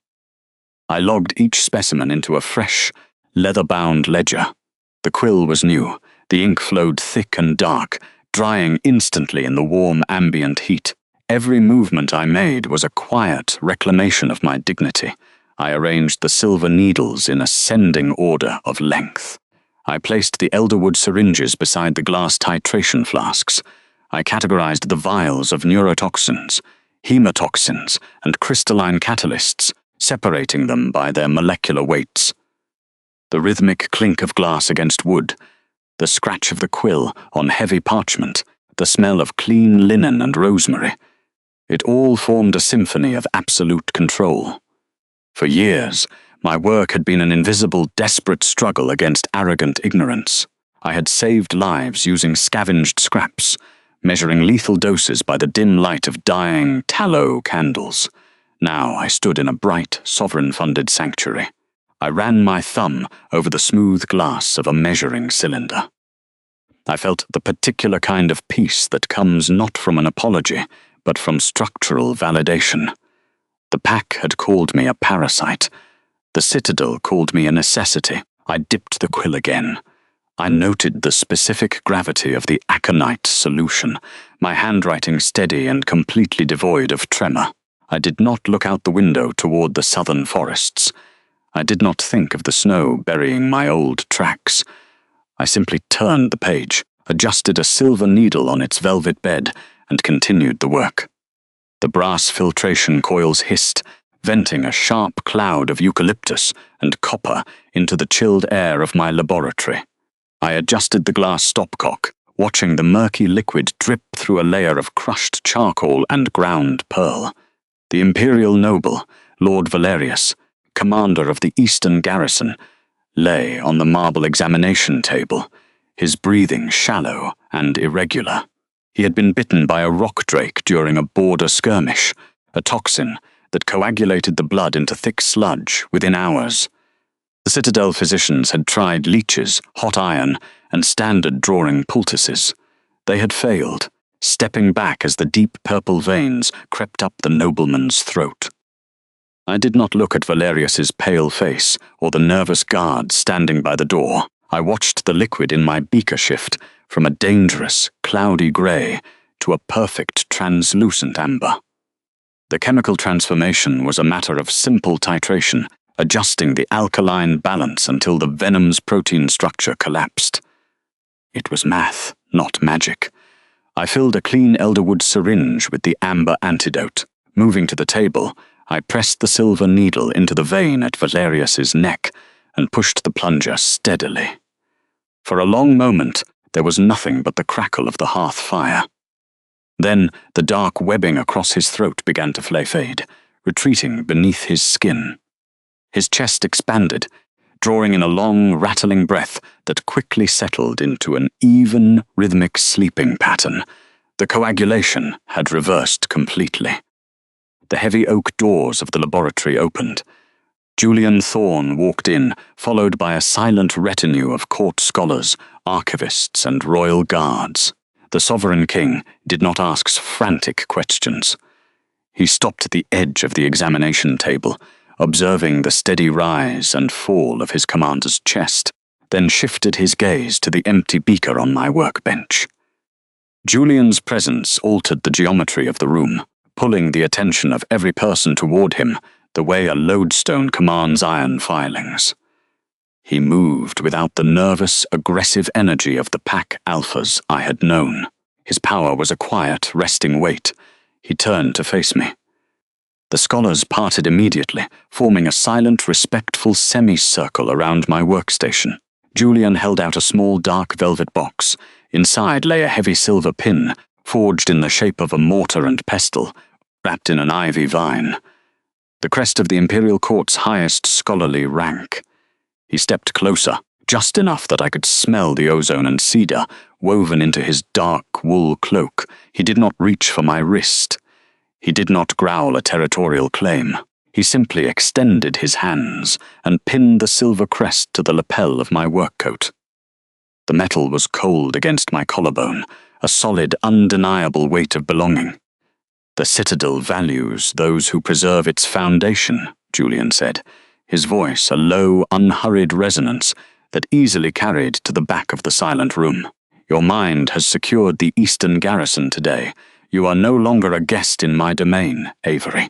I logged each specimen into a fresh, leather-bound ledger. The quill was new. The ink flowed thick and dark, drying instantly in the warm ambient heat. Every movement I made was a quiet reclamation of my dignity. I arranged the silver needles in ascending order of length. I placed the elderwood syringes beside the glass titration flasks. I categorized the vials of neurotoxins, hemotoxins, and crystalline catalysts, separating them by their molecular weights. The rhythmic clink of glass against wood, the scratch of the quill on heavy parchment, the smell of clean linen and rosemary. It all formed a symphony of absolute control. For years, my work had been an invisible, desperate struggle against arrogant ignorance. I had saved lives using scavenged scraps, measuring lethal doses by the dim light of dying tallow candles. Now I stood in a bright, sovereign-funded sanctuary. I ran my thumb over the smooth glass of a measuring cylinder. I felt the particular kind of peace that comes not from an apology, but from structural validation. The pack had called me a parasite. The Citadel called me a necessity. I dipped the quill again. I noted the specific gravity of the aconite solution, my handwriting steady and completely devoid of tremor. I did not look out the window toward the southern forests. I did not think of the snow burying my old tracks. I simply turned the page, adjusted a silver needle on its velvet bed, and continued the work. The brass filtration coils hissed, venting a sharp cloud of eucalyptus and copper into the chilled air of my laboratory. I adjusted the glass stopcock, watching the murky liquid drip through a layer of crushed charcoal and ground pearl. The imperial noble, Lord Valerius, commander of the eastern garrison, lay on the marble examination table, his breathing shallow and irregular. He had been bitten by a rock drake during a border skirmish, a toxin that coagulated the blood into thick sludge within hours. The Citadel physicians had tried leeches, hot iron, and standard drawing poultices. They had failed, stepping back as the deep purple veins crept up the nobleman's throat. I did not look at Valerius's pale face or the nervous guard standing by the door. I watched the liquid in my beaker shift from a dangerous, cloudy grey to a perfect, translucent amber. The chemical transformation was a matter of simple titration, adjusting the alkaline balance until the venom's protein structure collapsed. It was math, not magic. I filled a clean elderwood syringe with the amber antidote. Moving to the table, I pressed the silver needle into the vein at Valerius's neck and pushed the plunger steadily. For a long moment, there was nothing but the crackle of the hearth fire. Then the dark webbing across his throat began to fade, retreating beneath his skin. His chest expanded, drawing in a long, rattling breath that quickly settled into an even, rhythmic sleeping pattern. The coagulation had reversed completely. The heavy oak doors of the laboratory opened. Julian Thorne walked in, followed by a silent retinue of court scholars, archivists, and royal guards. The sovereign king did not ask frantic questions. He stopped at the edge of the examination table, observing the steady rise and fall of his commander's chest, then shifted his gaze to the empty beaker on my workbench. Julian's presence altered the geometry of the room, pulling the attention of every person toward him the way a lodestone commands iron filings. He moved without the nervous, aggressive energy of the pack alphas I had known. His power was a quiet, resting weight. He turned to face me. The scholars parted immediately, forming a silent, respectful semicircle around my workstation. Julian held out a small dark velvet box. Inside lay a heavy silver pin, forged in the shape of a mortar and pestle, wrapped in an ivy vine. The crest of the Imperial Court's highest scholarly rank. He stepped closer, just enough that I could smell the ozone and cedar woven into his dark wool cloak. He did not reach for my wrist. He did not growl a territorial claim. He simply extended his hands and pinned the silver crest to the lapel of my work coat. The metal was cold against my collarbone, a solid, undeniable weight of belonging. "The Citadel values those who preserve its foundation," Julian said, his voice a low, unhurried resonance that easily carried to the back of the silent room. "Your mind has secured the eastern garrison today. You are no longer a guest in my domain, Avery.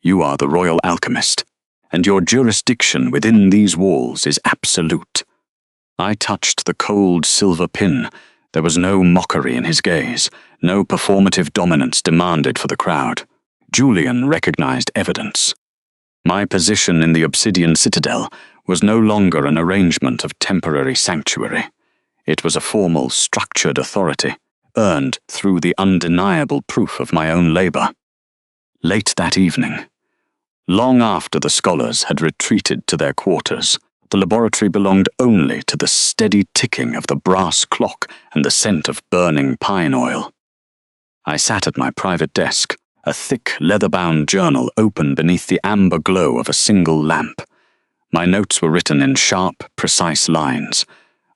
You are the Royal Alchemist, and your jurisdiction within these walls is absolute." I touched the cold silver pin. There was no mockery in his gaze, no performative dominance demanded for the crowd. Julian recognized evidence. My position in the Obsidian Citadel was no longer an arrangement of temporary sanctuary. It was a formal, structured authority, earned through the undeniable proof of my own labor. Late that evening, long after the scholars had retreated to their quarters, the laboratory belonged only to the steady ticking of the brass clock and the scent of burning pine oil. I sat at my private desk, a thick, leather-bound journal open beneath the amber glow of a single lamp. My notes were written in sharp, precise lines.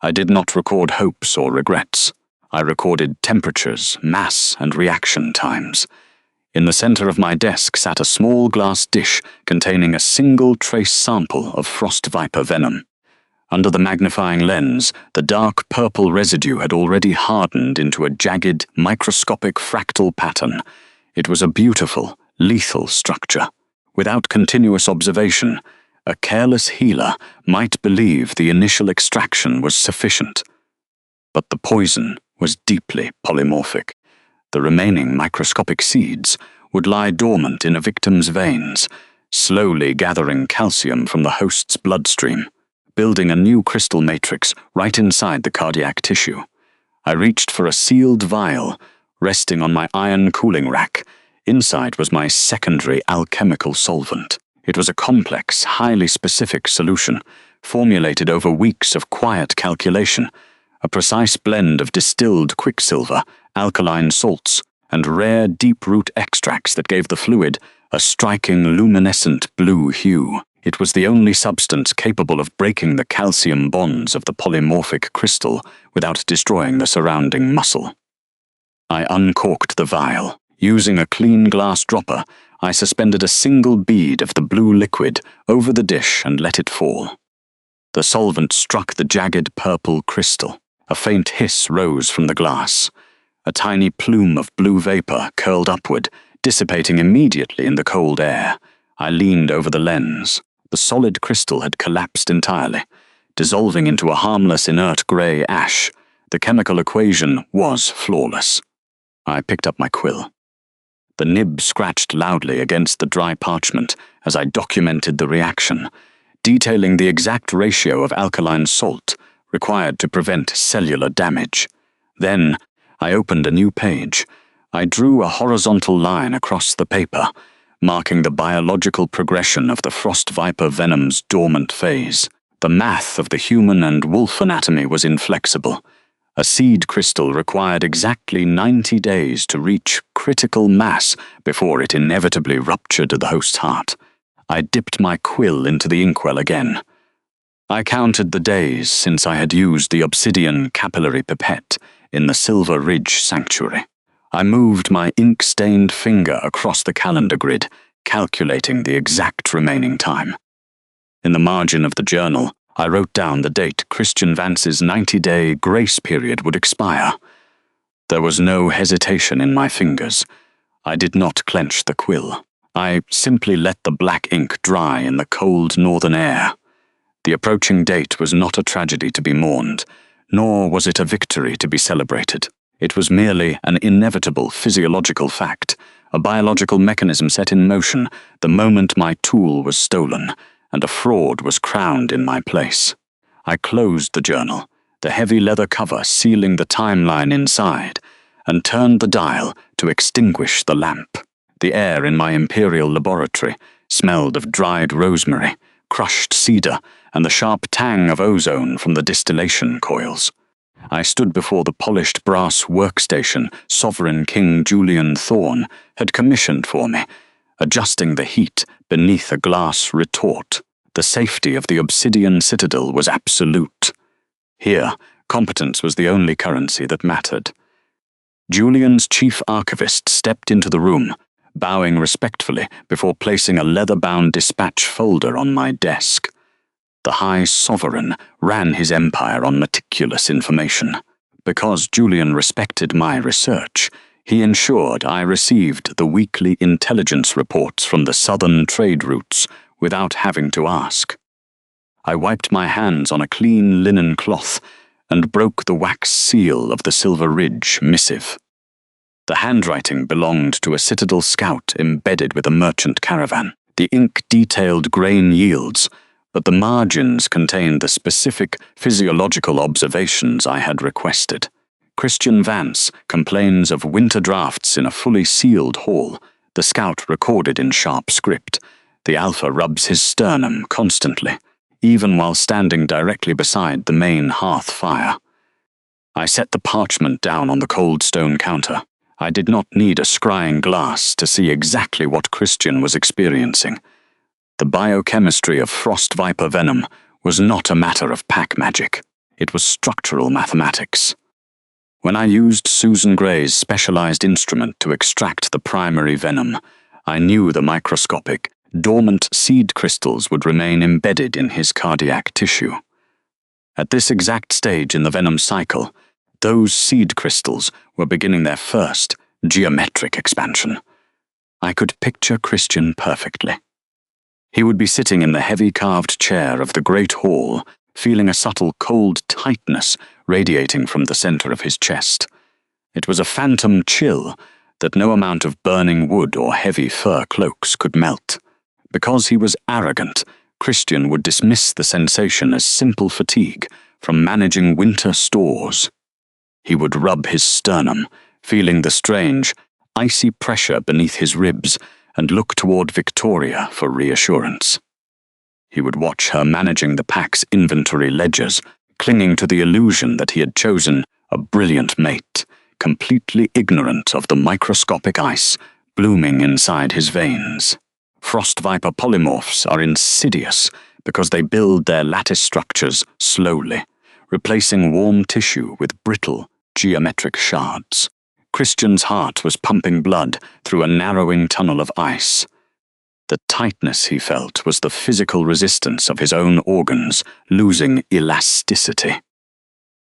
I did not record hopes or regrets. I recorded temperatures, mass, and reaction times. In the center of my desk sat a small glass dish containing a single trace sample of frost viper venom. Under the magnifying lens, the dark purple residue had already hardened into a jagged, microscopic fractal pattern. It was a beautiful, lethal structure. Without continuous observation, a careless healer might believe the initial extraction was sufficient. But the poison was deeply polymorphic. The remaining microscopic seeds would lie dormant in a victim's veins, slowly gathering calcium from the host's bloodstream, building a new crystal matrix right inside the cardiac tissue. I reached for a sealed vial, resting on my iron cooling rack. Inside was my secondary alchemical solvent. It was a complex, highly specific solution, formulated over weeks of quiet calculation, a precise blend of distilled quicksilver, alkaline salts, and rare deep-root extracts that gave the fluid a striking luminescent blue hue. It was the only substance capable of breaking the calcium bonds of the polymorphic crystal without destroying the surrounding muscle. I uncorked the vial. Using a clean glass dropper, I suspended a single bead of the blue liquid over the dish and let it fall. The solvent struck the jagged purple crystal. A faint hiss rose from the glass. A tiny plume of blue vapor curled upward, dissipating immediately in the cold air. I leaned over the lens. The solid crystal had collapsed entirely, dissolving into a harmless inert grey ash. The chemical equation was flawless. I picked up my quill. The nib scratched loudly against the dry parchment as I documented the reaction, detailing the exact ratio of alkaline salt required to prevent cellular damage. Then, I opened a new page. I drew a horizontal line across the paper, marking the biological progression of the frost viper venom's dormant phase. The math of the human and wolf anatomy was inflexible. A seed crystal required exactly 90 days to reach critical mass before it inevitably ruptured the host's heart. I dipped my quill into the inkwell again. I counted the days since I had used the obsidian capillary pipette in the Silver Ridge Sanctuary. I moved my ink-stained finger across the calendar grid, calculating the exact remaining time. In the margin of the journal, I wrote down the date Christian Vance's 90-day grace period would expire. There was no hesitation in my fingers. I did not clench the quill. I simply let the black ink dry in the cold northern air. The approaching date was not a tragedy to be mourned, nor was it a victory to be celebrated. It was merely an inevitable physiological fact, a biological mechanism set in motion the moment my tool was stolen, and a fraud was crowned in my place. I closed the journal, the heavy leather cover sealing the timeline inside, and turned the dial to extinguish the lamp. The air in my imperial laboratory smelled of dried rosemary, crushed cedar, and the sharp tang of ozone from the distillation coils. I stood before the polished brass workstation Sovereign King Julian Thorne had commissioned for me, adjusting the heat beneath a glass retort. The safety of the obsidian citadel was absolute. Here, competence was the only currency that mattered. Julian's chief archivist stepped into the room, bowing respectfully before placing a leather-bound dispatch folder on my desk. The High Sovereign ran his empire on meticulous information. Because Julian respected my research, he ensured I received the weekly intelligence reports from the southern trade routes without having to ask. I wiped my hands on a clean linen cloth and broke the wax seal of the Silver Ridge missive. The handwriting belonged to a Citadel scout embedded with a merchant caravan. The ink detailed grain yields, but the margins contained the specific physiological observations I had requested. Christian Vance complains of winter drafts in a fully sealed hall. The scout recorded in sharp script. The Alpha rubs his sternum constantly, even while standing directly beside the main hearth fire. I set the parchment down on the cold stone counter. I did not need a scrying glass to see exactly what Christian was experiencing. The biochemistry of frost viper venom was not a matter of pack magic. It was structural mathematics. When I used Susan Gray's specialized instrument to extract the primary venom, I knew the microscopic, dormant seed crystals would remain embedded in his cardiac tissue. At this exact stage in the venom cycle, those seed crystals were beginning their first geometric expansion. I could picture Christian perfectly. He would be sitting in the heavy carved chair of the great hall, feeling a subtle cold tightness radiating from the center of his chest. It was a phantom chill that no amount of burning wood or heavy fur cloaks could melt. Because he was arrogant, Christian would dismiss the sensation as simple fatigue from managing winter stores. He would rub his sternum, feeling the strange, icy pressure beneath his ribs, and look toward Victoria for reassurance. He would watch her managing the pack's inventory ledgers, clinging to the illusion that he had chosen a brilliant mate, completely ignorant of the microscopic ice blooming inside his veins. Frost viper polymorphs are insidious because they build their lattice structures slowly, replacing warm tissue with brittle, geometric shards. Christian's heart was pumping blood through a narrowing tunnel of ice. The tightness he felt was the physical resistance of his own organs losing elasticity.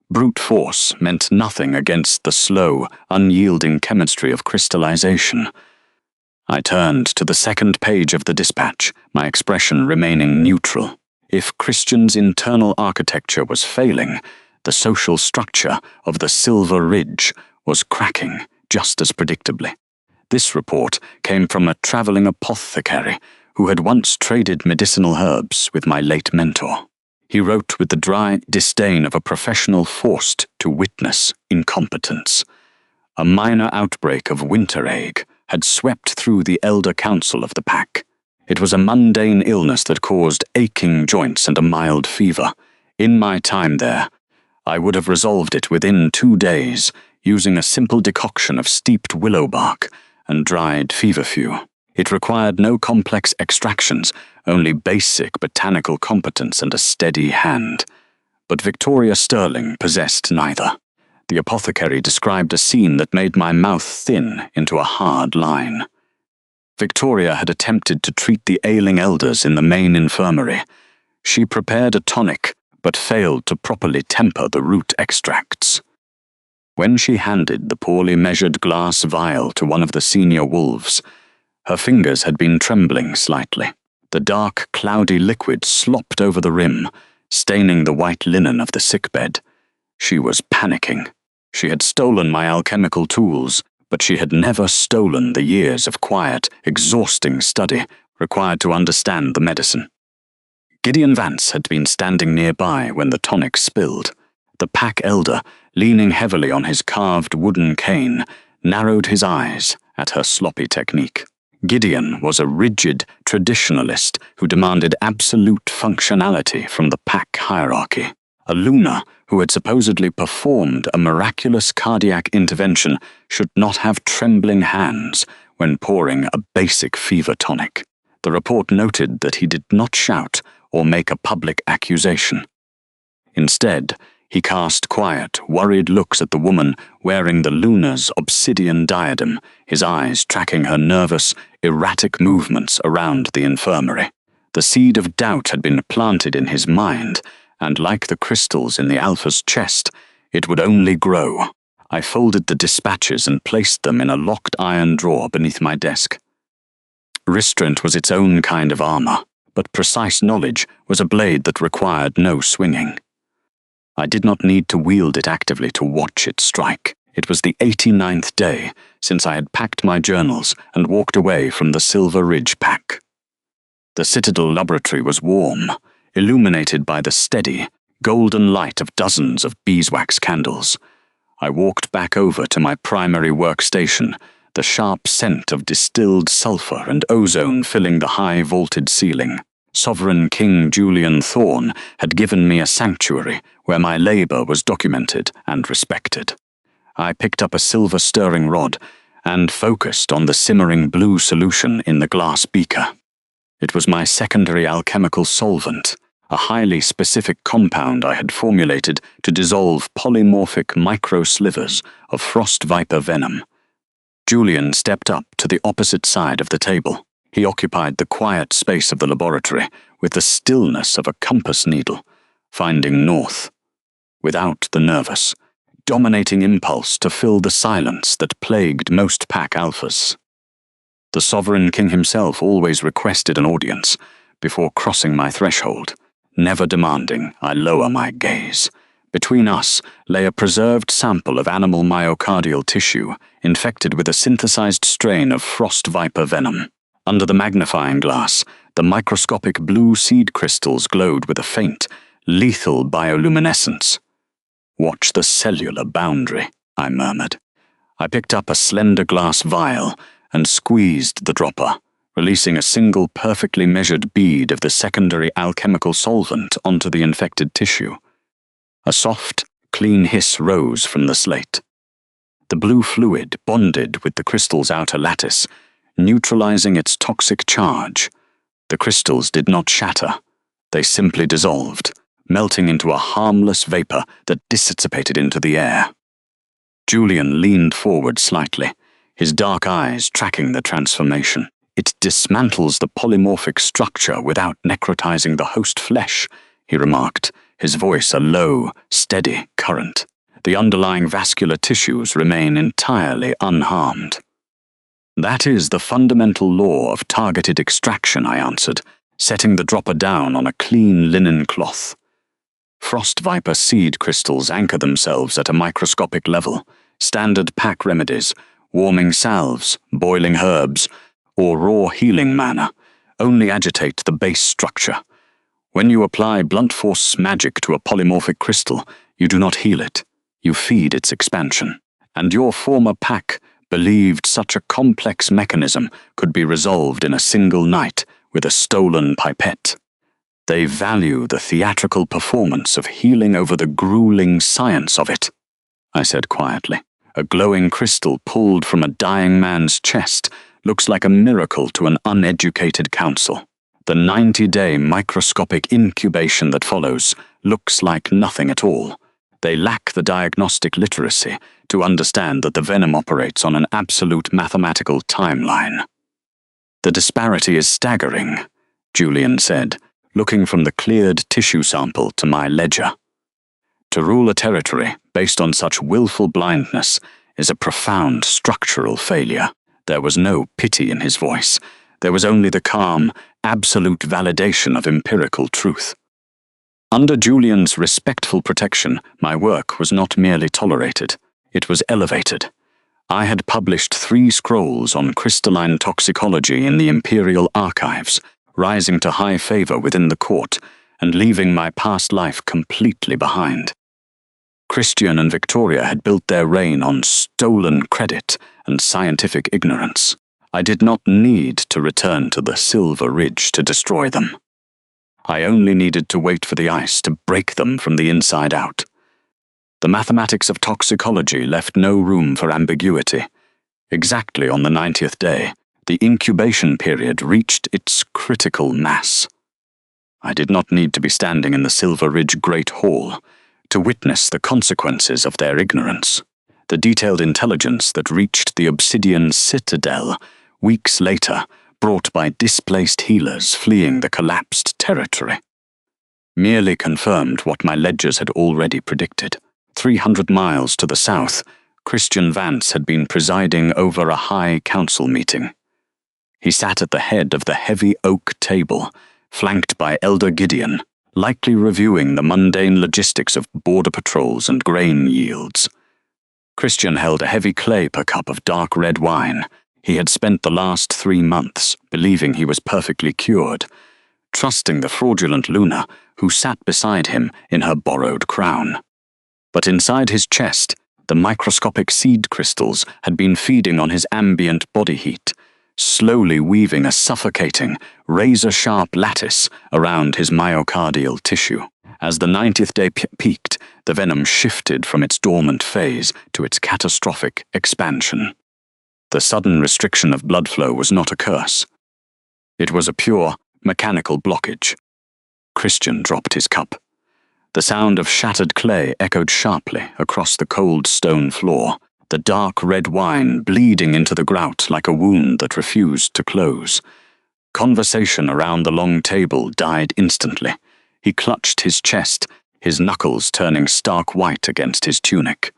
Brute force meant nothing against the slow, unyielding chemistry of crystallization. I turned to the second page of the dispatch, my expression remaining neutral. If Christian's internal architecture was failing, the social structure of the Silver Ridge was cracking just as predictably. This report came from a traveling apothecary who had once traded medicinal herbs with my late mentor. He wrote with the dry disdain of a professional forced to witness incompetence. A minor outbreak of winter ague had swept through the elder council of the pack. It was a mundane illness that caused aching joints and a mild fever. In my time there, I would have resolved it within 2 days, using a simple decoction of steeped willow bark and dried feverfew. It required no complex extractions, only basic botanical competence and a steady hand. But Victoria Sterling possessed neither. The apothecary described a scene that made my mouth thin into a hard line. Victoria had attempted to treat the ailing elders in the main infirmary. She prepared a tonic, but failed to properly temper the root extracts. When she handed the poorly measured glass vial to one of the senior wolves, her fingers had been trembling slightly. The dark, cloudy liquid slopped over the rim, staining the white linen of the sickbed. She was panicking. She had stolen my alchemical tools, but she had never stolen the years of quiet, exhausting study required to understand the medicine. Gideon Vance had been standing nearby when the tonic spilled. The pack elder, leaning heavily on his carved wooden cane, narrowed his eyes at her sloppy technique. Gideon was a rigid traditionalist who demanded absolute functionality from the pack hierarchy. A Luna who had supposedly performed a miraculous cardiac intervention should not have trembling hands when pouring a basic fever tonic. The report noted that he did not shout or make a public accusation. Instead, he cast quiet, worried looks at the woman wearing the Luna's obsidian diadem, his eyes tracking her nervous, erratic movements around the infirmary. The seed of doubt had been planted in his mind, and like the crystals in the Alpha's chest, it would only grow. I folded the dispatches and placed them in a locked iron drawer beneath my desk. Restraint was its own kind of armor, but precise knowledge was a blade that required no swinging. I did not need to wield it actively to watch it strike. It was the 89th day since I had packed my journals and walked away from the Silver Ridge pack. The Citadel laboratory was warm, illuminated by the steady, golden light of dozens of beeswax candles. I walked back over to my primary workstation, the sharp scent of distilled sulfur and ozone filling the high-vaulted ceiling. Sovereign King Julian Thorne had given me a sanctuary where my labor was documented and respected. I picked up a silver stirring rod and focused on the simmering blue solution in the glass beaker. It was my secondary alchemical solvent, a highly specific compound I had formulated to dissolve polymorphic micro-slivers of frost viper venom. Julian stepped up to the opposite side of the table. He occupied the quiet space of the laboratory with the stillness of a compass needle, finding north, without the nervous, dominating impulse to fill the silence that plagued most pack alphas. The Sovereign King himself always requested an audience before crossing my threshold, never demanding I lower my gaze. Between us lay a preserved sample of animal myocardial tissue infected with a synthesized strain of frost viper venom. Under the magnifying glass, the microscopic blue seed crystals glowed with a faint, lethal bioluminescence. "Watch the cellular boundary," I murmured. I picked up a slender glass vial and squeezed the dropper, releasing a single perfectly measured bead of the secondary alchemical solvent onto the infected tissue. A soft, clean hiss rose from the slate. The blue fluid bonded with the crystal's outer lattice, neutralizing its toxic charge. The crystals did not shatter. They simply dissolved, melting into a harmless vapor that dissipated into the air. Julian leaned forward slightly, his dark eyes tracking the transformation. "It dismantles the polymorphic structure without necrotizing the host flesh," he remarked, his voice a low, steady current. "The underlying vascular tissues remain entirely unharmed." "That is the fundamental law of targeted extraction," I answered, setting the dropper down on a clean linen cloth. Frost viper seed crystals anchor themselves at a microscopic level. Standard pack remedies, warming salves, boiling herbs, or raw healing manna, only agitate the base structure. When you apply blunt force magic to a polymorphic crystal, you do not heal it, you feed its expansion. And your former pack believed such a complex mechanism could be resolved in a single night with a stolen pipette. They value the theatrical performance of healing over the grueling science of it, I said quietly. A glowing crystal pulled from a dying man's chest looks like a miracle to an uneducated council. The 90-day microscopic incubation that follows looks like nothing at all. They lack the diagnostic literacy to understand that the venom operates on an absolute mathematical timeline. "The disparity is staggering," Julian said, looking from the cleared tissue sample to my ledger. "To rule a territory, based on such willful blindness is a profound structural failure. There was no pity in his voice. There was only the calm, absolute validation of empirical truth. Under Julian's respectful protection, my work was not merely tolerated, it was elevated. I had published 3 scrolls on crystalline toxicology in the Imperial Archives, rising to high favor within the court and leaving my past life completely behind. Christian and Victoria had built their reign on stolen credit and scientific ignorance. I did not need to return to the Silver Ridge to destroy them. I only needed to wait for the ice to break them from the inside out. The mathematics of toxicology left no room for ambiguity. Exactly on the 90th day, the incubation period reached its critical mass. I did not need to be standing in the Silver Ridge Great Hall to witness the consequences of their ignorance. The detailed intelligence that reached the Obsidian Citadel weeks later, brought by displaced healers fleeing the collapsed territory, merely confirmed what my ledgers had already predicted. 300 miles to the south, Christian Vance had been presiding over a high council meeting. He sat at the head of the heavy oak table, flanked by Elder Gideon, likely reviewing the mundane logistics of border patrols and grain yields. Christian held a heavy clay-per cup of dark red wine. He had spent the last 3 months believing he was perfectly cured, trusting the fraudulent Luna, who sat beside him in her borrowed crown. But inside his chest, the microscopic seed crystals had been feeding on his ambient body heat, slowly weaving a suffocating, razor-sharp lattice around his myocardial tissue. As the 90th day peaked, the venom shifted from its dormant phase to its catastrophic expansion. The sudden restriction of blood flow was not a curse. It was a pure, mechanical blockage. Christian dropped his cup. The sound of shattered clay echoed sharply across the cold stone floor, the dark red wine bleeding into the grout like a wound that refused to close. Conversation around the long table died instantly. He clutched his chest, his knuckles turning stark white against his tunic.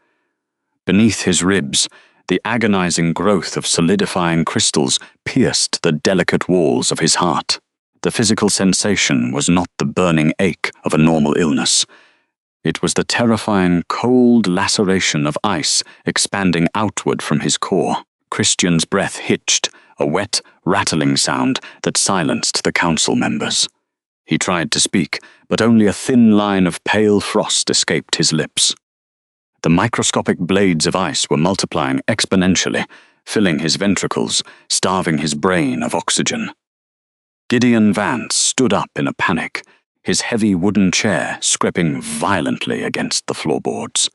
Beneath his ribs, the agonizing growth of solidifying crystals pierced the delicate walls of his heart. The physical sensation was not the burning ache of a normal illness. It was the terrifying cold laceration of ice expanding outward from his core. Christian's breath hitched, a wet, rattling sound that silenced the council members. He tried to speak, but only a thin line of pale frost escaped his lips. The microscopic blades of ice were multiplying exponentially, filling his ventricles, starving his brain of oxygen. Gideon Vance stood up in a panic, his heavy wooden chair scraping violently against the floorboards.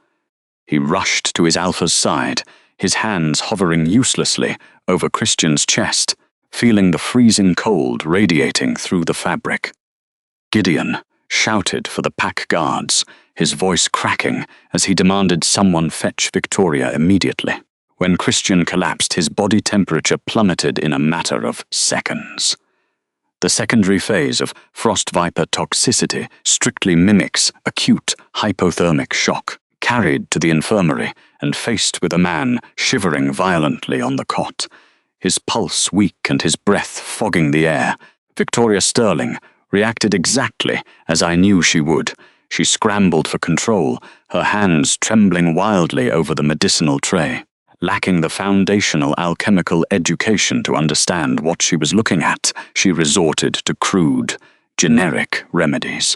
He rushed to his alpha's side, his hands hovering uselessly over Christian's chest, feeling the freezing cold radiating through the fabric. Gideon shouted for the pack guards, his voice cracking as he demanded someone fetch Victoria immediately. When Christian collapsed, his body temperature plummeted in a matter of seconds. The secondary phase of frost viper toxicity strictly mimics acute hypothermic shock. Carried to the infirmary and faced with a man shivering violently on the cot, his pulse weak and his breath fogging the air, Victoria Sterling reacted exactly as I knew she would. She scrambled for control, her hands trembling wildly over the medicinal tray. Lacking the foundational alchemical education to understand what she was looking at, she resorted to crude, generic remedies.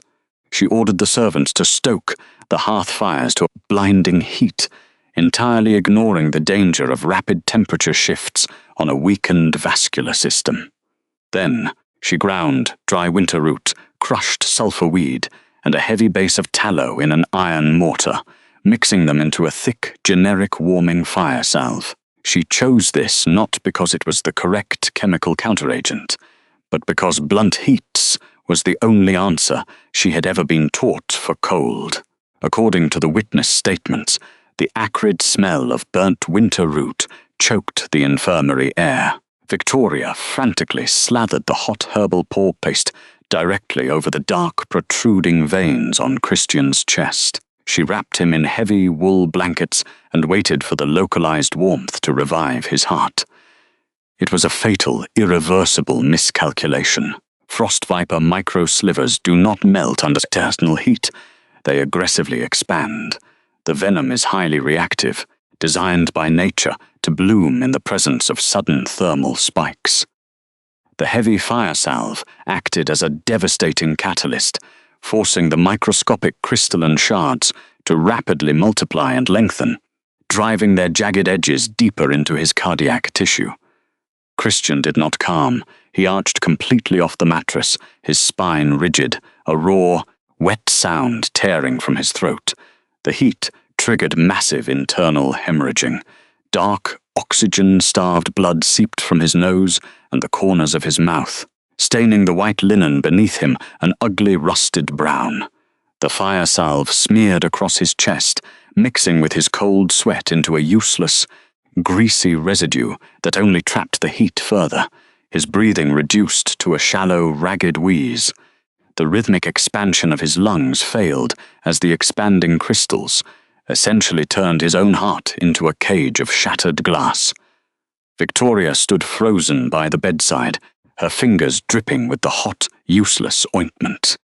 She ordered the servants to stoke the hearth fires to a blinding heat, entirely ignoring the danger of rapid temperature shifts on a weakened vascular system. Then she ground dry winter root, crushed sulfur weed, and a heavy base of tallow in an iron mortar, mixing them into a thick, generic warming fire salve. She chose this not because it was the correct chemical counteragent, but because blunt heats was the only answer she had ever been taught for cold. According to the witness statements, the acrid smell of burnt winter root choked the infirmary air. Victoria frantically slathered the hot herbal paw paste directly over the dark, protruding veins on Christian's chest. She wrapped him in heavy wool blankets and waited for the localized warmth to revive his heart. It was a fatal, irreversible miscalculation. Frost viper micro-slivers do not melt under external heat. They aggressively expand. The venom is highly reactive, designed by nature to bloom in the presence of sudden thermal spikes. The heavy fire salve acted as a devastating catalyst, forcing the microscopic crystalline shards to rapidly multiply and lengthen, driving their jagged edges deeper into his cardiac tissue. Christian did not calm. He arched completely off the mattress, his spine rigid, a raw, wet sound tearing from his throat. The heat triggered massive internal hemorrhaging. Dark, oxygen-starved blood seeped from his nose and the corners of his mouth, staining the white linen beneath him an ugly rusted brown. The fire salve smeared across his chest, mixing with his cold sweat into a useless, greasy residue that only trapped the heat further, his breathing reduced to a shallow, ragged wheeze. The rhythmic expansion of his lungs failed as the expanding crystals essentially turned his own heart into a cage of shattered glass. Victoria stood frozen by the bedside, her fingers dripping with the hot, useless ointment.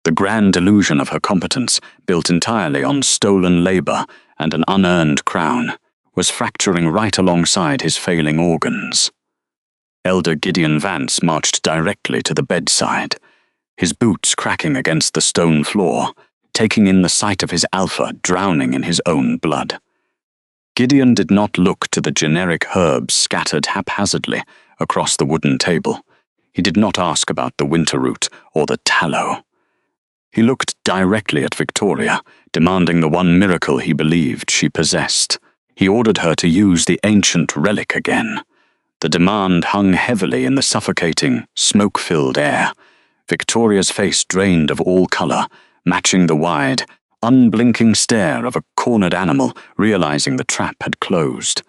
The grand illusion of her competence, built entirely on stolen labor and an unearned crown, was fracturing right alongside his failing organs. Elder Gideon Vance marched directly to the bedside, his boots cracking against the stone floor, taking in the sight of his alpha drowning in his own blood. Gideon did not look to the generic herbs scattered haphazardly across the wooden table. He did not ask about the winter root or the tallow. He looked directly at Victoria, demanding the one miracle he believed she possessed. He ordered her to use the ancient relic again. The demand hung heavily in the suffocating, smoke-filled air. Victoria's face drained of all color, matching the wide, unblinking stare of a cornered animal realizing the trap had closed.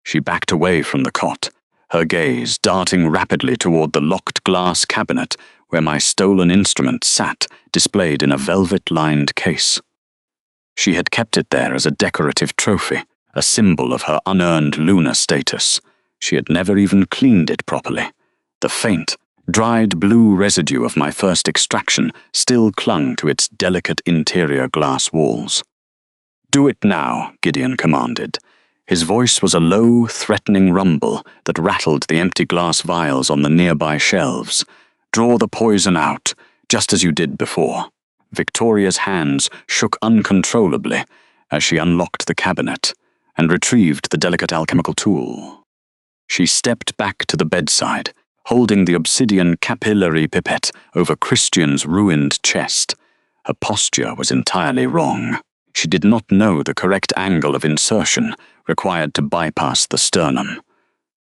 She backed away from the cot, her gaze darting rapidly toward the locked glass cabinet where my stolen instrument sat, displayed in a velvet-lined case. She had kept it there as a decorative trophy, a symbol of her unearned lunar status. She had never even cleaned it properly. The faint, dried blue residue of my first extraction still clung to its delicate interior glass walls. "Do it now," Gideon commanded. His voice was a low, threatening rumble that rattled the empty glass vials on the nearby shelves. "Draw the poison out, just as you did before." Victoria's hands shook uncontrollably as she unlocked the cabinet and retrieved the delicate alchemical tool. She stepped back to the bedside, holding the obsidian capillary pipette over Christian's ruined chest. Her posture was entirely wrong. She did not know the correct angle of insertion required to bypass the sternum.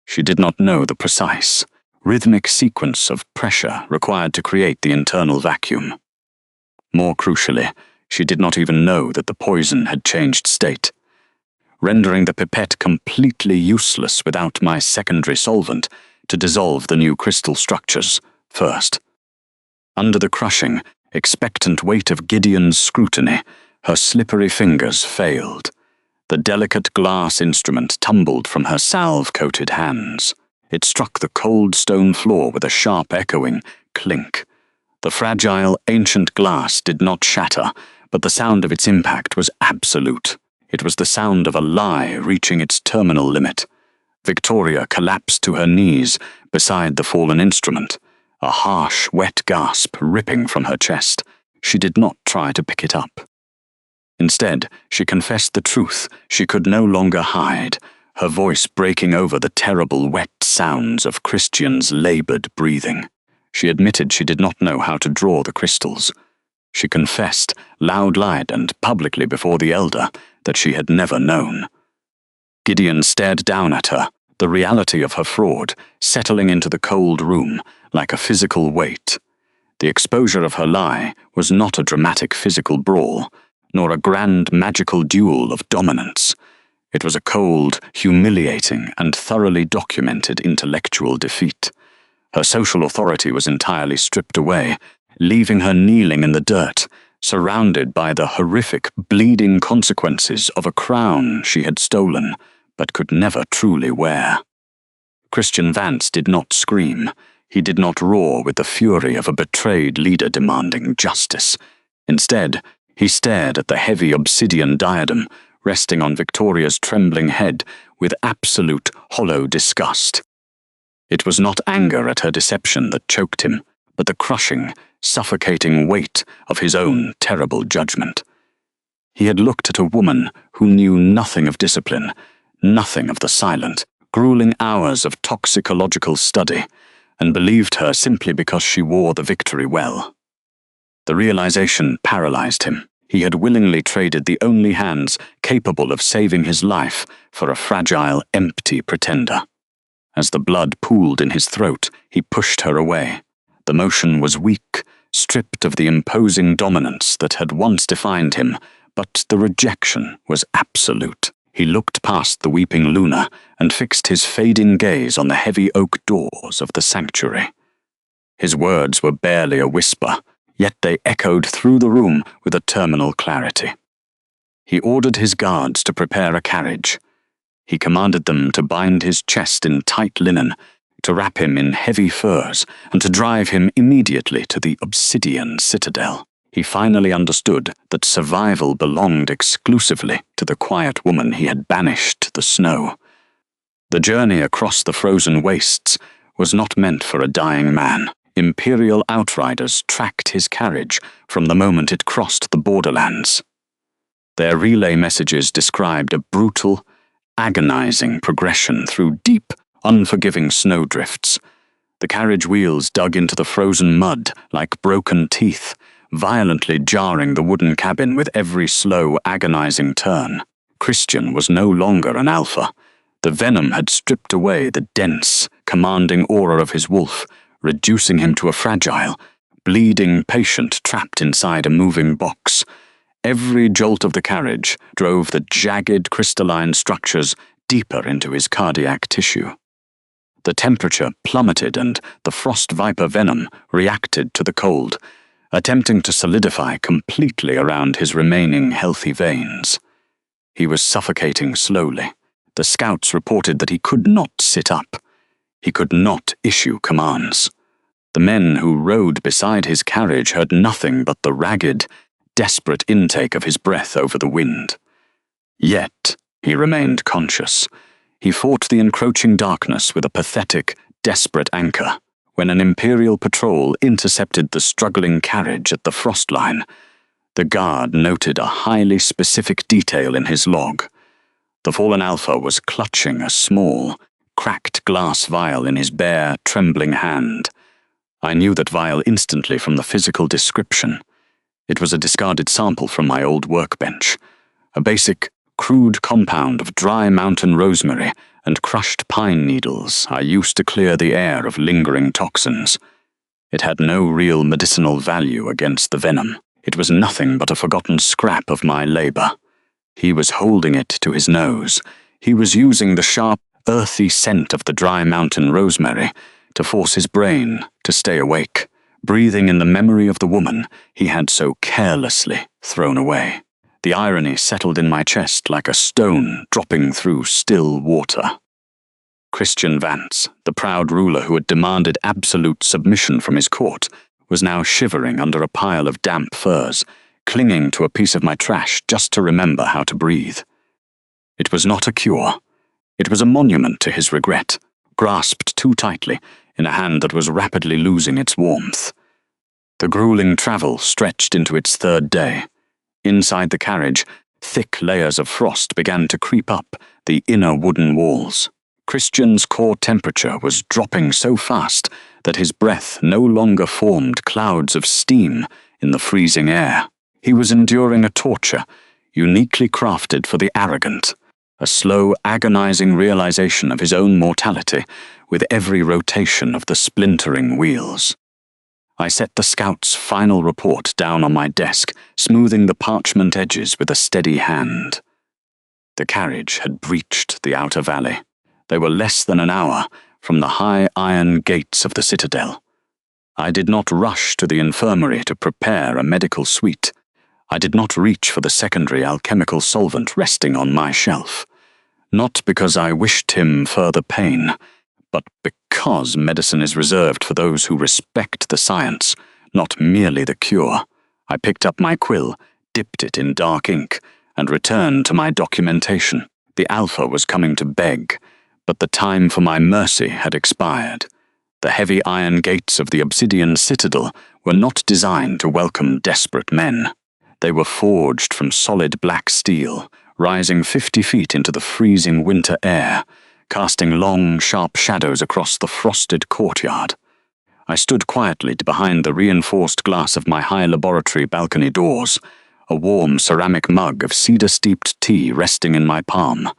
She did not know the precise, rhythmic sequence of pressure required to create the internal vacuum. More crucially, she did not even know that the poison had changed state, rendering the pipette completely useless without my secondary solvent to dissolve the new crystal structures first. Under the crushing, expectant weight of Gideon's scrutiny, her slippery fingers failed. The delicate glass instrument tumbled from her salve-coated hands. It struck the cold stone floor with a sharp echoing clink. The fragile, ancient glass did not shatter, but the sound of its impact was absolute. It was the sound of a lie reaching its terminal limit. Victoria collapsed to her knees beside the fallen instrument, a harsh, wet gasp ripping from her chest. She did not try to pick it up. Instead, she confessed the truth she could no longer hide, her voice breaking over the terrible wet sounds of Christian's labored breathing. She admitted she did not know how to draw the crystals. She confessed, loud-eyed and publicly before the elder, that she had never known. Gideon stared down at her, the reality of her fraud settling into the cold room like a physical weight. The exposure of her lie was not a dramatic physical brawl, nor a grand magical duel of dominance. It was a cold, humiliating, and thoroughly documented intellectual defeat. Her social authority was entirely stripped away, leaving her kneeling in the dirt, surrounded by the horrific, bleeding consequences of a crown she had stolen, but could never truly wear. Christian Vance did not scream. He did not roar with the fury of a betrayed leader demanding justice. Instead, he stared at the heavy obsidian diadem resting on Victoria's trembling head with absolute, hollow disgust. It was not anger at her deception that choked him, but the crushing, suffocating weight of his own terrible judgment. He had looked at a woman who knew nothing of discipline, nothing of the silent, grueling hours of toxicological study, and believed her simply because she wore the victory well. The realization paralyzed him. He had willingly traded the only hands capable of saving his life for a fragile, empty pretender. As the blood pooled in his throat, he pushed her away. The motion was weak, stripped of the imposing dominance that had once defined him, but the rejection was absolute. He looked past the weeping Luna and fixed his fading gaze on the heavy oak doors of the sanctuary. His words were barely a whisper, yet they echoed through the room with a terminal clarity. He ordered his guards to prepare a carriage. He commanded them to bind his chest in tight linen, to wrap him in heavy furs, and to drive him immediately to the obsidian citadel. He finally understood that survival belonged exclusively to the quiet woman he had banished to the snow. The journey across the frozen wastes was not meant for a dying man. Imperial outriders tracked his carriage from the moment it crossed the borderlands. Their relay messages described a brutal, agonizing progression through deep, unforgiving snowdrifts. The carriage wheels dug into the frozen mud like broken teeth, violently jarring the wooden cabin with every slow, agonizing turn. Christian was no longer an alpha. The venom had stripped away the dense, commanding aura of his wolf, reducing him to a fragile, bleeding patient trapped inside a moving box. Every jolt of the carriage drove the jagged crystalline structures deeper into his cardiac tissue. The temperature plummeted and the frost viper venom reacted to the cold, attempting to solidify completely around his remaining healthy veins. He was suffocating slowly. The scouts reported that he could not sit up. He could not issue commands. The men who rode beside his carriage heard nothing but the ragged, desperate intake of his breath over the wind. Yet, he remained conscious. He fought the encroaching darkness with a pathetic, desperate anchor. When an Imperial patrol intercepted the struggling carriage at the frost line, the guard noted a highly specific detail in his log. The fallen Alpha was clutching a small, cracked glass vial in his bare, trembling hand. I knew that vial instantly from the physical description. It was a discarded sample from my old workbench, a basic, crude compound of dry mountain rosemary and crushed pine needles I used to clear the air of lingering toxins. It had no real medicinal value against the venom. It was nothing but a forgotten scrap of my labor. He was holding it to his nose. He was using the sharp, earthy scent of the dry mountain rosemary to force his brain to stay awake, breathing in the memory of the woman he had so carelessly thrown away. The irony settled in my chest like a stone dropping through still water. Christian Vance, the proud ruler who had demanded absolute submission from his court, was now shivering under a pile of damp furs, clinging to a piece of my trash just to remember how to breathe. It was not a cure. It was a monument to his regret, grasped too tightly in a hand that was rapidly losing its warmth. The grueling travel stretched into its third day. Inside the carriage, thick layers of frost began to creep up the inner wooden walls. Christian's core temperature was dropping so fast that his breath no longer formed clouds of steam in the freezing air. He was enduring a torture uniquely crafted for the arrogant, a slow, agonizing realization of his own mortality with every rotation of the splintering wheels. I set the scout's final report down on my desk, smoothing the parchment edges with a steady hand. The carriage had breached the outer valley. They were less than an hour from the high iron gates of the citadel. I did not rush to the infirmary to prepare a medical suite. I did not reach for the secondary alchemical solvent resting on my shelf. Not because I wished him further pain, but because medicine is reserved for those who respect the science, not merely the cure. I picked up my quill, dipped it in dark ink, and returned to my documentation. The Alpha was coming to beg, but the time for my mercy had expired. The heavy iron gates of the obsidian citadel were not designed to welcome desperate men. They were forged from solid black steel, rising 50 feet into the freezing winter air, casting long, sharp shadows across the frosted courtyard. I stood quietly behind the reinforced glass of my high laboratory balcony doors, a warm ceramic mug of cedar-steeped tea resting in my palm.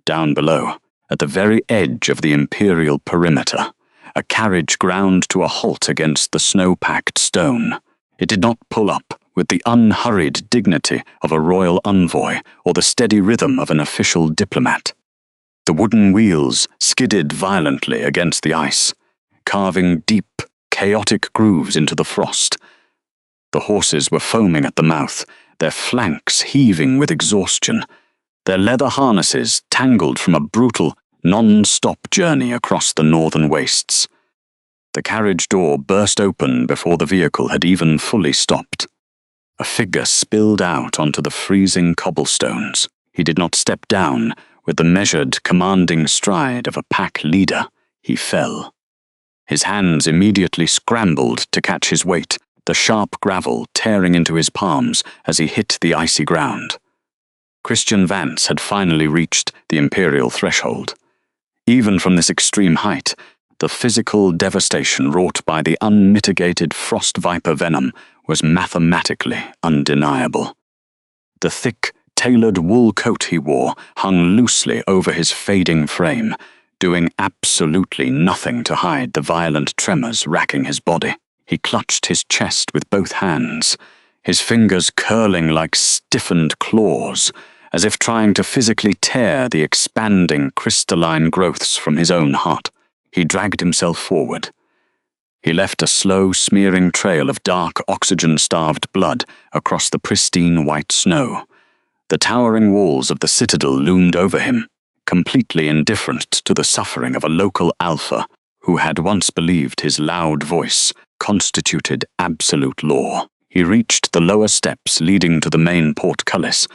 Down below, at the very edge of the imperial perimeter, a carriage ground to a halt against the snow-packed stone. It did not pull up with the unhurried dignity of a royal envoy or the steady rhythm of an official diplomat. The wooden wheels skidded violently against the ice, carving deep, chaotic grooves into the frost. The horses were foaming at the mouth, their flanks heaving with exhaustion, their leather harnesses tangled from a brutal, non-stop journey across the northern wastes. The carriage door burst open before the vehicle had even fully stopped. A figure spilled out onto the freezing cobblestones. He did not step down with the measured, commanding stride of a pack leader. He fell. His hands immediately scrambled to catch his weight, the sharp gravel tearing into his palms as he hit the icy ground. Christian Vance had finally reached the imperial threshold. Even from this extreme height, the physical devastation wrought by the unmitigated frost viper venom was mathematically undeniable. The thick, tailored wool coat he wore hung loosely over his fading frame, doing absolutely nothing to hide the violent tremors racking his body. He clutched his chest with both hands, his fingers curling like stiffened claws, as if trying to physically tear the expanding crystalline growths from his own heart. He dragged himself forward. He left a slow, smearing trail of dark, oxygen-starved blood across the pristine white snow. The towering walls of the citadel loomed over him, completely indifferent to the suffering of a local alpha who had once believed his loud voice constituted absolute law. He reached the lower steps leading to the main portcullis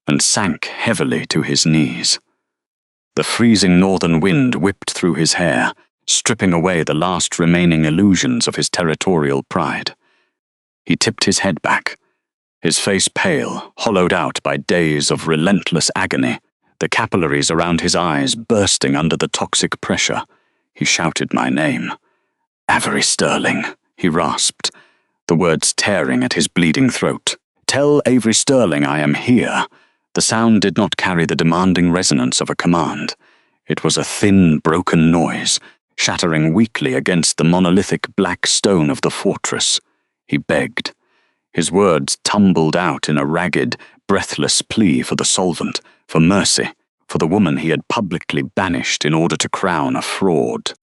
and sank heavily to his knees. The freezing northern wind whipped through his hair, stripping away the last remaining illusions of his territorial pride. He tipped his head back, his face pale, hollowed out by days of relentless agony, the capillaries around his eyes bursting under the toxic pressure. He shouted my name. "Avery Sterling," he rasped, the words tearing at his bleeding throat. "Tell Avery Sterling I am here." The sound did not carry the demanding resonance of a command. It was a thin, broken noise, shattering weakly against the monolithic black stone of the fortress. He begged. His words tumbled out in a ragged, breathless plea for the solvent, for mercy, for the woman he had publicly banished in order to crown a fraud.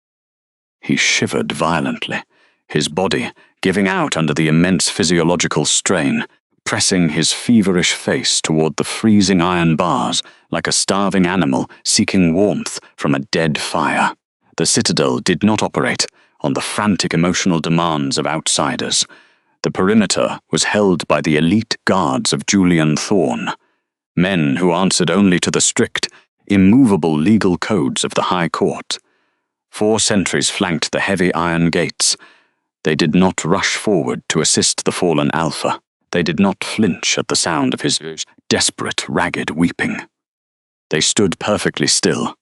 He shivered violently, his body giving out under the immense physiological strain, pressing his feverish face toward the freezing iron bars like a starving animal seeking warmth from a dead fire. The citadel did not operate on the frantic emotional demands of outsiders. The perimeter was held by the elite guards of Julian Thorne, men who answered only to the strict, immovable legal codes of the High Court. 4 sentries flanked the heavy iron gates. They did not rush forward to assist the fallen Alpha. They did not flinch at the sound of his desperate, ragged weeping. They stood perfectly still.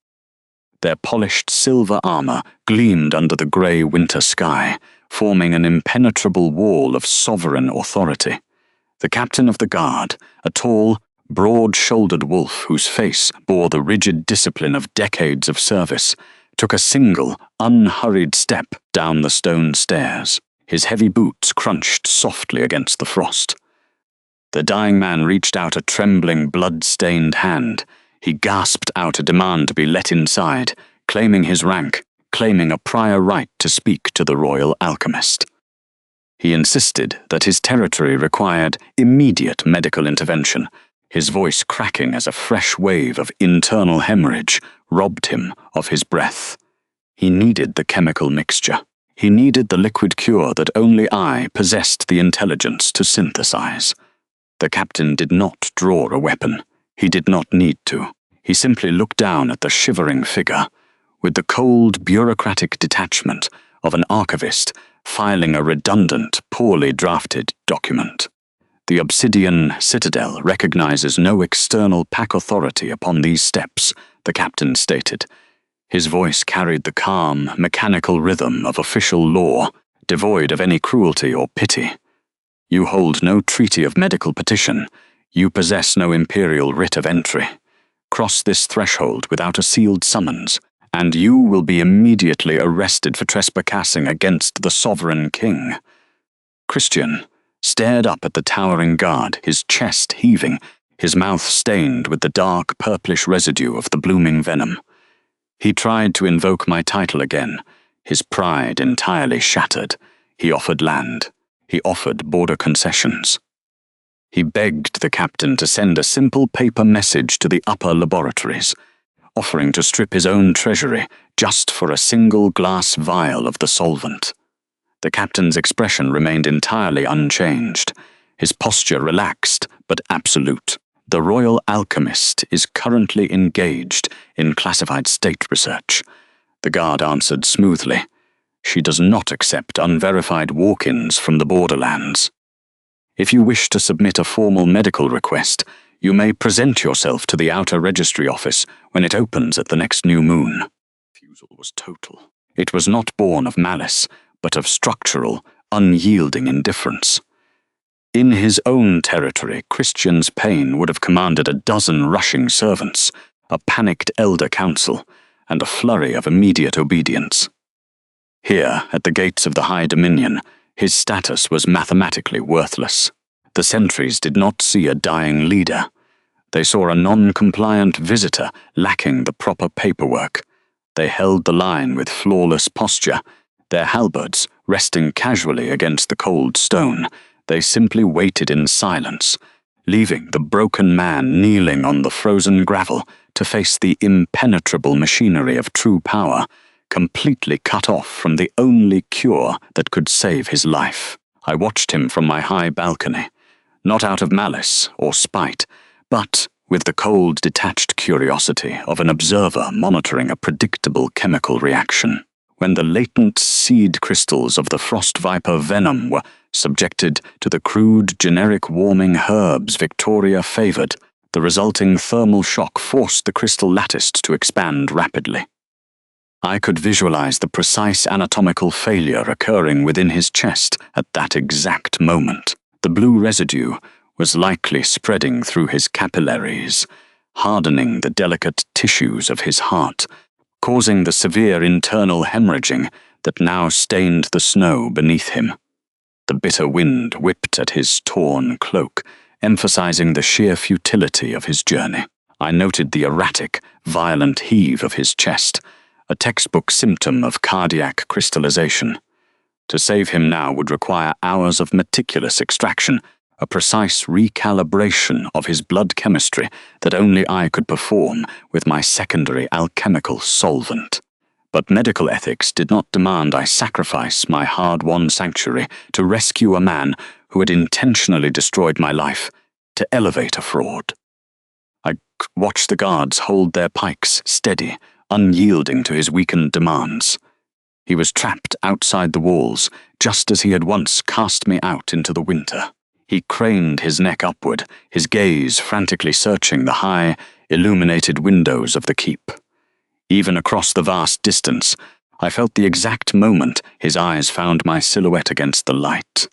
Their polished silver armor gleamed under the grey winter sky, forming an impenetrable wall of sovereign authority. The captain of the guard, a tall, broad-shouldered wolf whose face bore the rigid discipline of decades of service, took a single, unhurried step down the stone stairs. His heavy boots crunched softly against the frost. The dying man reached out a trembling, blood-stained hand. He gasped out a demand to be let inside, claiming his rank, claiming a prior right to speak to the Royal Alchemist. He insisted that his territory required immediate medical intervention, his voice cracking as a fresh wave of internal hemorrhage robbed him of his breath. He needed the chemical mixture. He needed the liquid cure that only I possessed the intelligence to synthesize. The captain did not draw a weapon. He did not need to. He simply looked down at the shivering figure, with the cold, bureaucratic detachment of an archivist filing a redundant, poorly drafted document. The obsidian citadel recognizes no external pack authority upon these steps, the captain stated. His voice carried the calm, mechanical rhythm of official law, devoid of any cruelty or pity. You hold no treaty of medical petition. You possess no imperial writ of entry. Cross this threshold without a sealed summons, and you will be immediately arrested for trespassing against the sovereign king. Christian stared up at the towering guard, his chest heaving, his mouth stained with the dark, purplish residue of the blooming venom. He tried to invoke my title again, his pride entirely shattered. He offered land. He offered border concessions. He begged the captain to send a simple paper message to the upper laboratories, offering to strip his own treasury just for a single glass vial of the solvent. The captain's expression remained entirely unchanged, his posture relaxed but absolute. The Royal Alchemist is currently engaged in classified state research. The guard answered smoothly. She does not accept unverified walk-ins from the borderlands. If you wish to submit a formal medical request, you may present yourself to the outer registry office when it opens at the next new moon. Refusal was total. It was not born of malice, but of structural, unyielding indifference. In his own territory, Christian's pain would have commanded a dozen rushing servants, a panicked elder council, and a flurry of immediate obedience. Here, at the gates of the High Dominion, his status was mathematically worthless. The sentries did not see a dying leader. They saw a non-compliant visitor lacking the proper paperwork. They held the line with flawless posture, their halberds resting casually against the cold stone. They simply waited in silence, leaving the broken man kneeling on the frozen gravel to face the impenetrable machinery of true power, completely cut off from the only cure that could save his life. I watched him from my high balcony, not out of malice or spite, but with the cold, detached curiosity of an observer monitoring a predictable chemical reaction. When the latent seed crystals of the frost viper venom were subjected to the crude, generic warming herbs Victoria favored, the resulting thermal shock forced the crystal lattice to expand rapidly. I could visualize the precise anatomical failure occurring within his chest at that exact moment. The blue residue was likely spreading through his capillaries, hardening the delicate tissues of his heart, causing the severe internal hemorrhaging that now stained the snow beneath him. The bitter wind whipped at his torn cloak, emphasizing the sheer futility of his journey. I noted the erratic, violent heave of his chest, a textbook symptom of cardiac crystallization. To save him now would require hours of meticulous extraction, a precise recalibration of his blood chemistry that only I could perform with my secondary alchemical solvent. But medical ethics did not demand I sacrifice my hard-won sanctuary to rescue a man who had intentionally destroyed my life, to elevate a fraud. I watched the guards hold their pikes steady, unyielding to his weakened demands. He was trapped outside the walls, just as he had once cast me out into the winter. He craned his neck upward, his gaze frantically searching the high, illuminated windows of the keep. Even across the vast distance, I felt the exact moment his eyes found my silhouette against the light.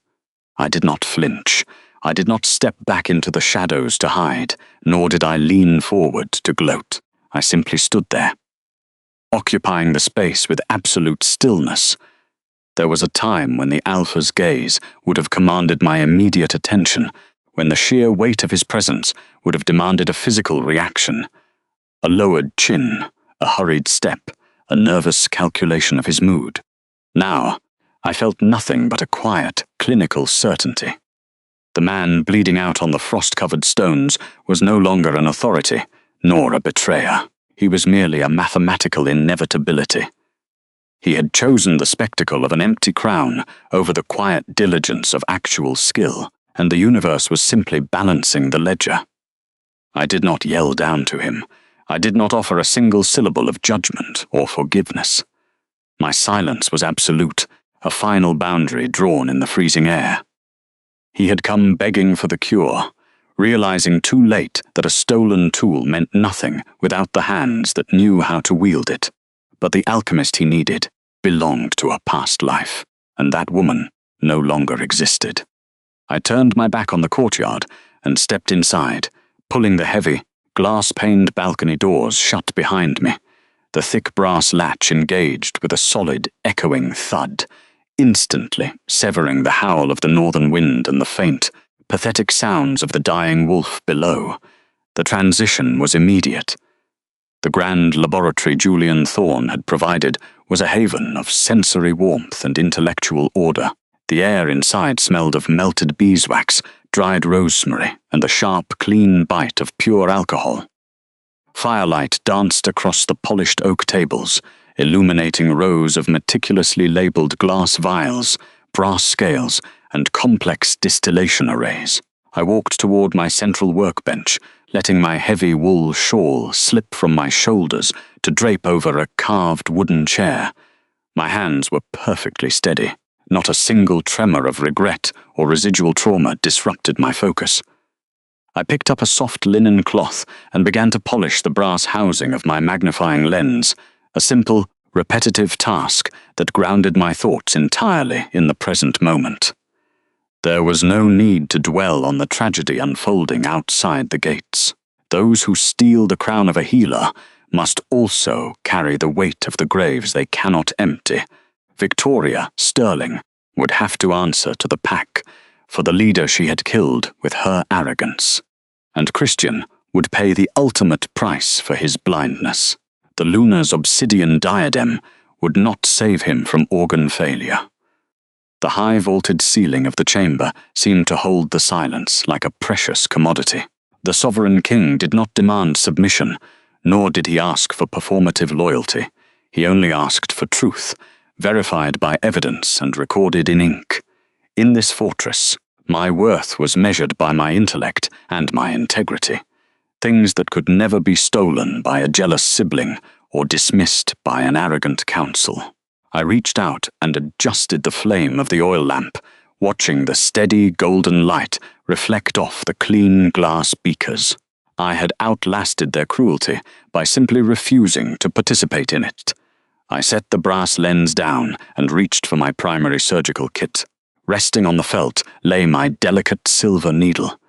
I did not flinch. I did not step back into the shadows to hide, nor did I lean forward to gloat. I simply stood there, occupying the space with absolute stillness. There was a time when the Alpha's gaze would have commanded my immediate attention, when the sheer weight of his presence would have demanded a physical reaction. A lowered chin, a hurried step, a nervous calculation of his mood. Now, I felt nothing but a quiet, clinical certainty. The man bleeding out on the frost-covered stones was no longer an authority, nor a betrayer. He was merely a mathematical inevitability. He had chosen the spectacle of an empty crown over the quiet diligence of actual skill, and the universe was simply balancing the ledger. I did not yell down to him. I did not offer a single syllable of judgment or forgiveness. My silence was absolute, a final boundary drawn in the freezing air. He had come begging for the cure, realizing too late that a stolen tool meant nothing without the hands that knew how to wield it. But the alchemist he needed belonged to a past life, and that woman no longer existed. I turned my back on the courtyard and stepped inside, pulling the heavy, glass-paned balcony doors shut behind me. The thick brass latch engaged with a solid, echoing thud, instantly severing the howl of the northern wind and the faint, pathetic sounds of the dying wolf below. The transition was immediate. The grand laboratory Julian Thorne had provided was a haven of sensory warmth and intellectual order. The air inside smelled of melted beeswax, dried rosemary, and the sharp, clean bite of pure alcohol. Firelight danced across the polished oak tables, illuminating rows of meticulously labeled glass vials, brass scales, and complex distillation arrays. I walked toward my central workbench, letting my heavy wool shawl slip from my shoulders to drape over a carved wooden chair. My hands were perfectly steady. Not a single tremor of regret or residual trauma disrupted my focus. I picked up a soft linen cloth and began to polish the brass housing of my magnifying lens, a simple, repetitive task that grounded my thoughts entirely in the present moment. There was no need to dwell on the tragedy unfolding outside the gates. Those who steal the crown of a healer must also carry the weight of the graves they cannot empty. Victoria Sterling would have to answer to the pack for the leader she had killed with her arrogance, and Christian would pay the ultimate price for his blindness. The Lunar's obsidian diadem would not save him from organ failure. The high-vaulted ceiling of the chamber seemed to hold the silence like a precious commodity. The sovereign king did not demand submission, nor did he ask for performative loyalty. He only asked for truth, verified by evidence and recorded in ink. In this fortress, my worth was measured by my intellect and my integrity, things that could never be stolen by a jealous sibling or dismissed by an arrogant council. I reached out and adjusted the flame of the oil lamp, watching the steady golden light reflect off the clean glass beakers. I had outlasted their cruelty by simply refusing to participate in it. I set the brass lens down and reached for my primary surgical kit. Resting on the felt lay my delicate silver needle,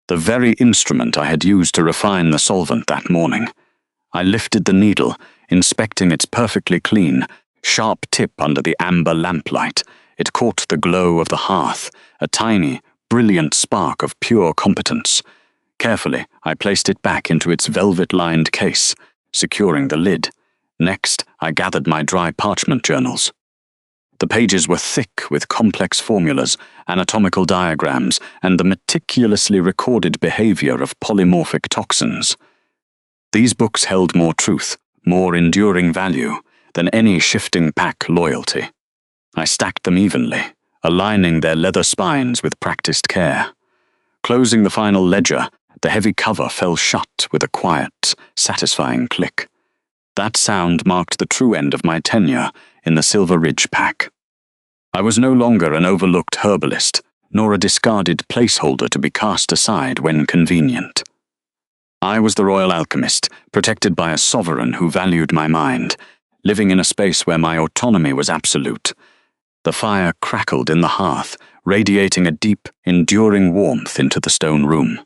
the very instrument I had used to refine the solvent that morning. I lifted the needle, inspecting its perfectly clean, sharp tip under the amber lamplight. It caught the glow of the hearth, a tiny, brilliant spark of pure competence. Carefully, I placed it back into its velvet-lined case, securing the lid. Next, I gathered my dry parchment journals. The pages were thick with complex formulas, anatomical diagrams, and the meticulously recorded behavior of polymorphic toxins. These books held more truth, more enduring value, than any shifting pack loyalty. I stacked them evenly, aligning their leather spines with practiced care. Closing the final ledger, the heavy cover fell shut with a quiet, satisfying click. That sound marked the true end of my tenure in the Silver Ridge pack. I was no longer an overlooked herbalist, nor a discarded placeholder to be cast aside when convenient. I was the Royal Alchemist, protected by a sovereign who valued my mind, living in a space where my autonomy was absolute. The fire crackled in the hearth, radiating a deep, enduring warmth into the stone room.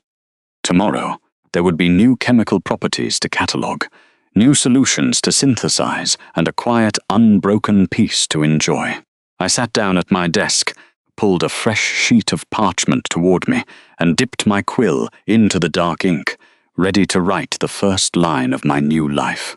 Tomorrow, there would be new chemical properties to catalogue, new solutions to synthesize, and a quiet, unbroken peace to enjoy. I sat down at my desk, pulled a fresh sheet of parchment toward me, and dipped my quill into the dark ink, ready to write the first line of my new life.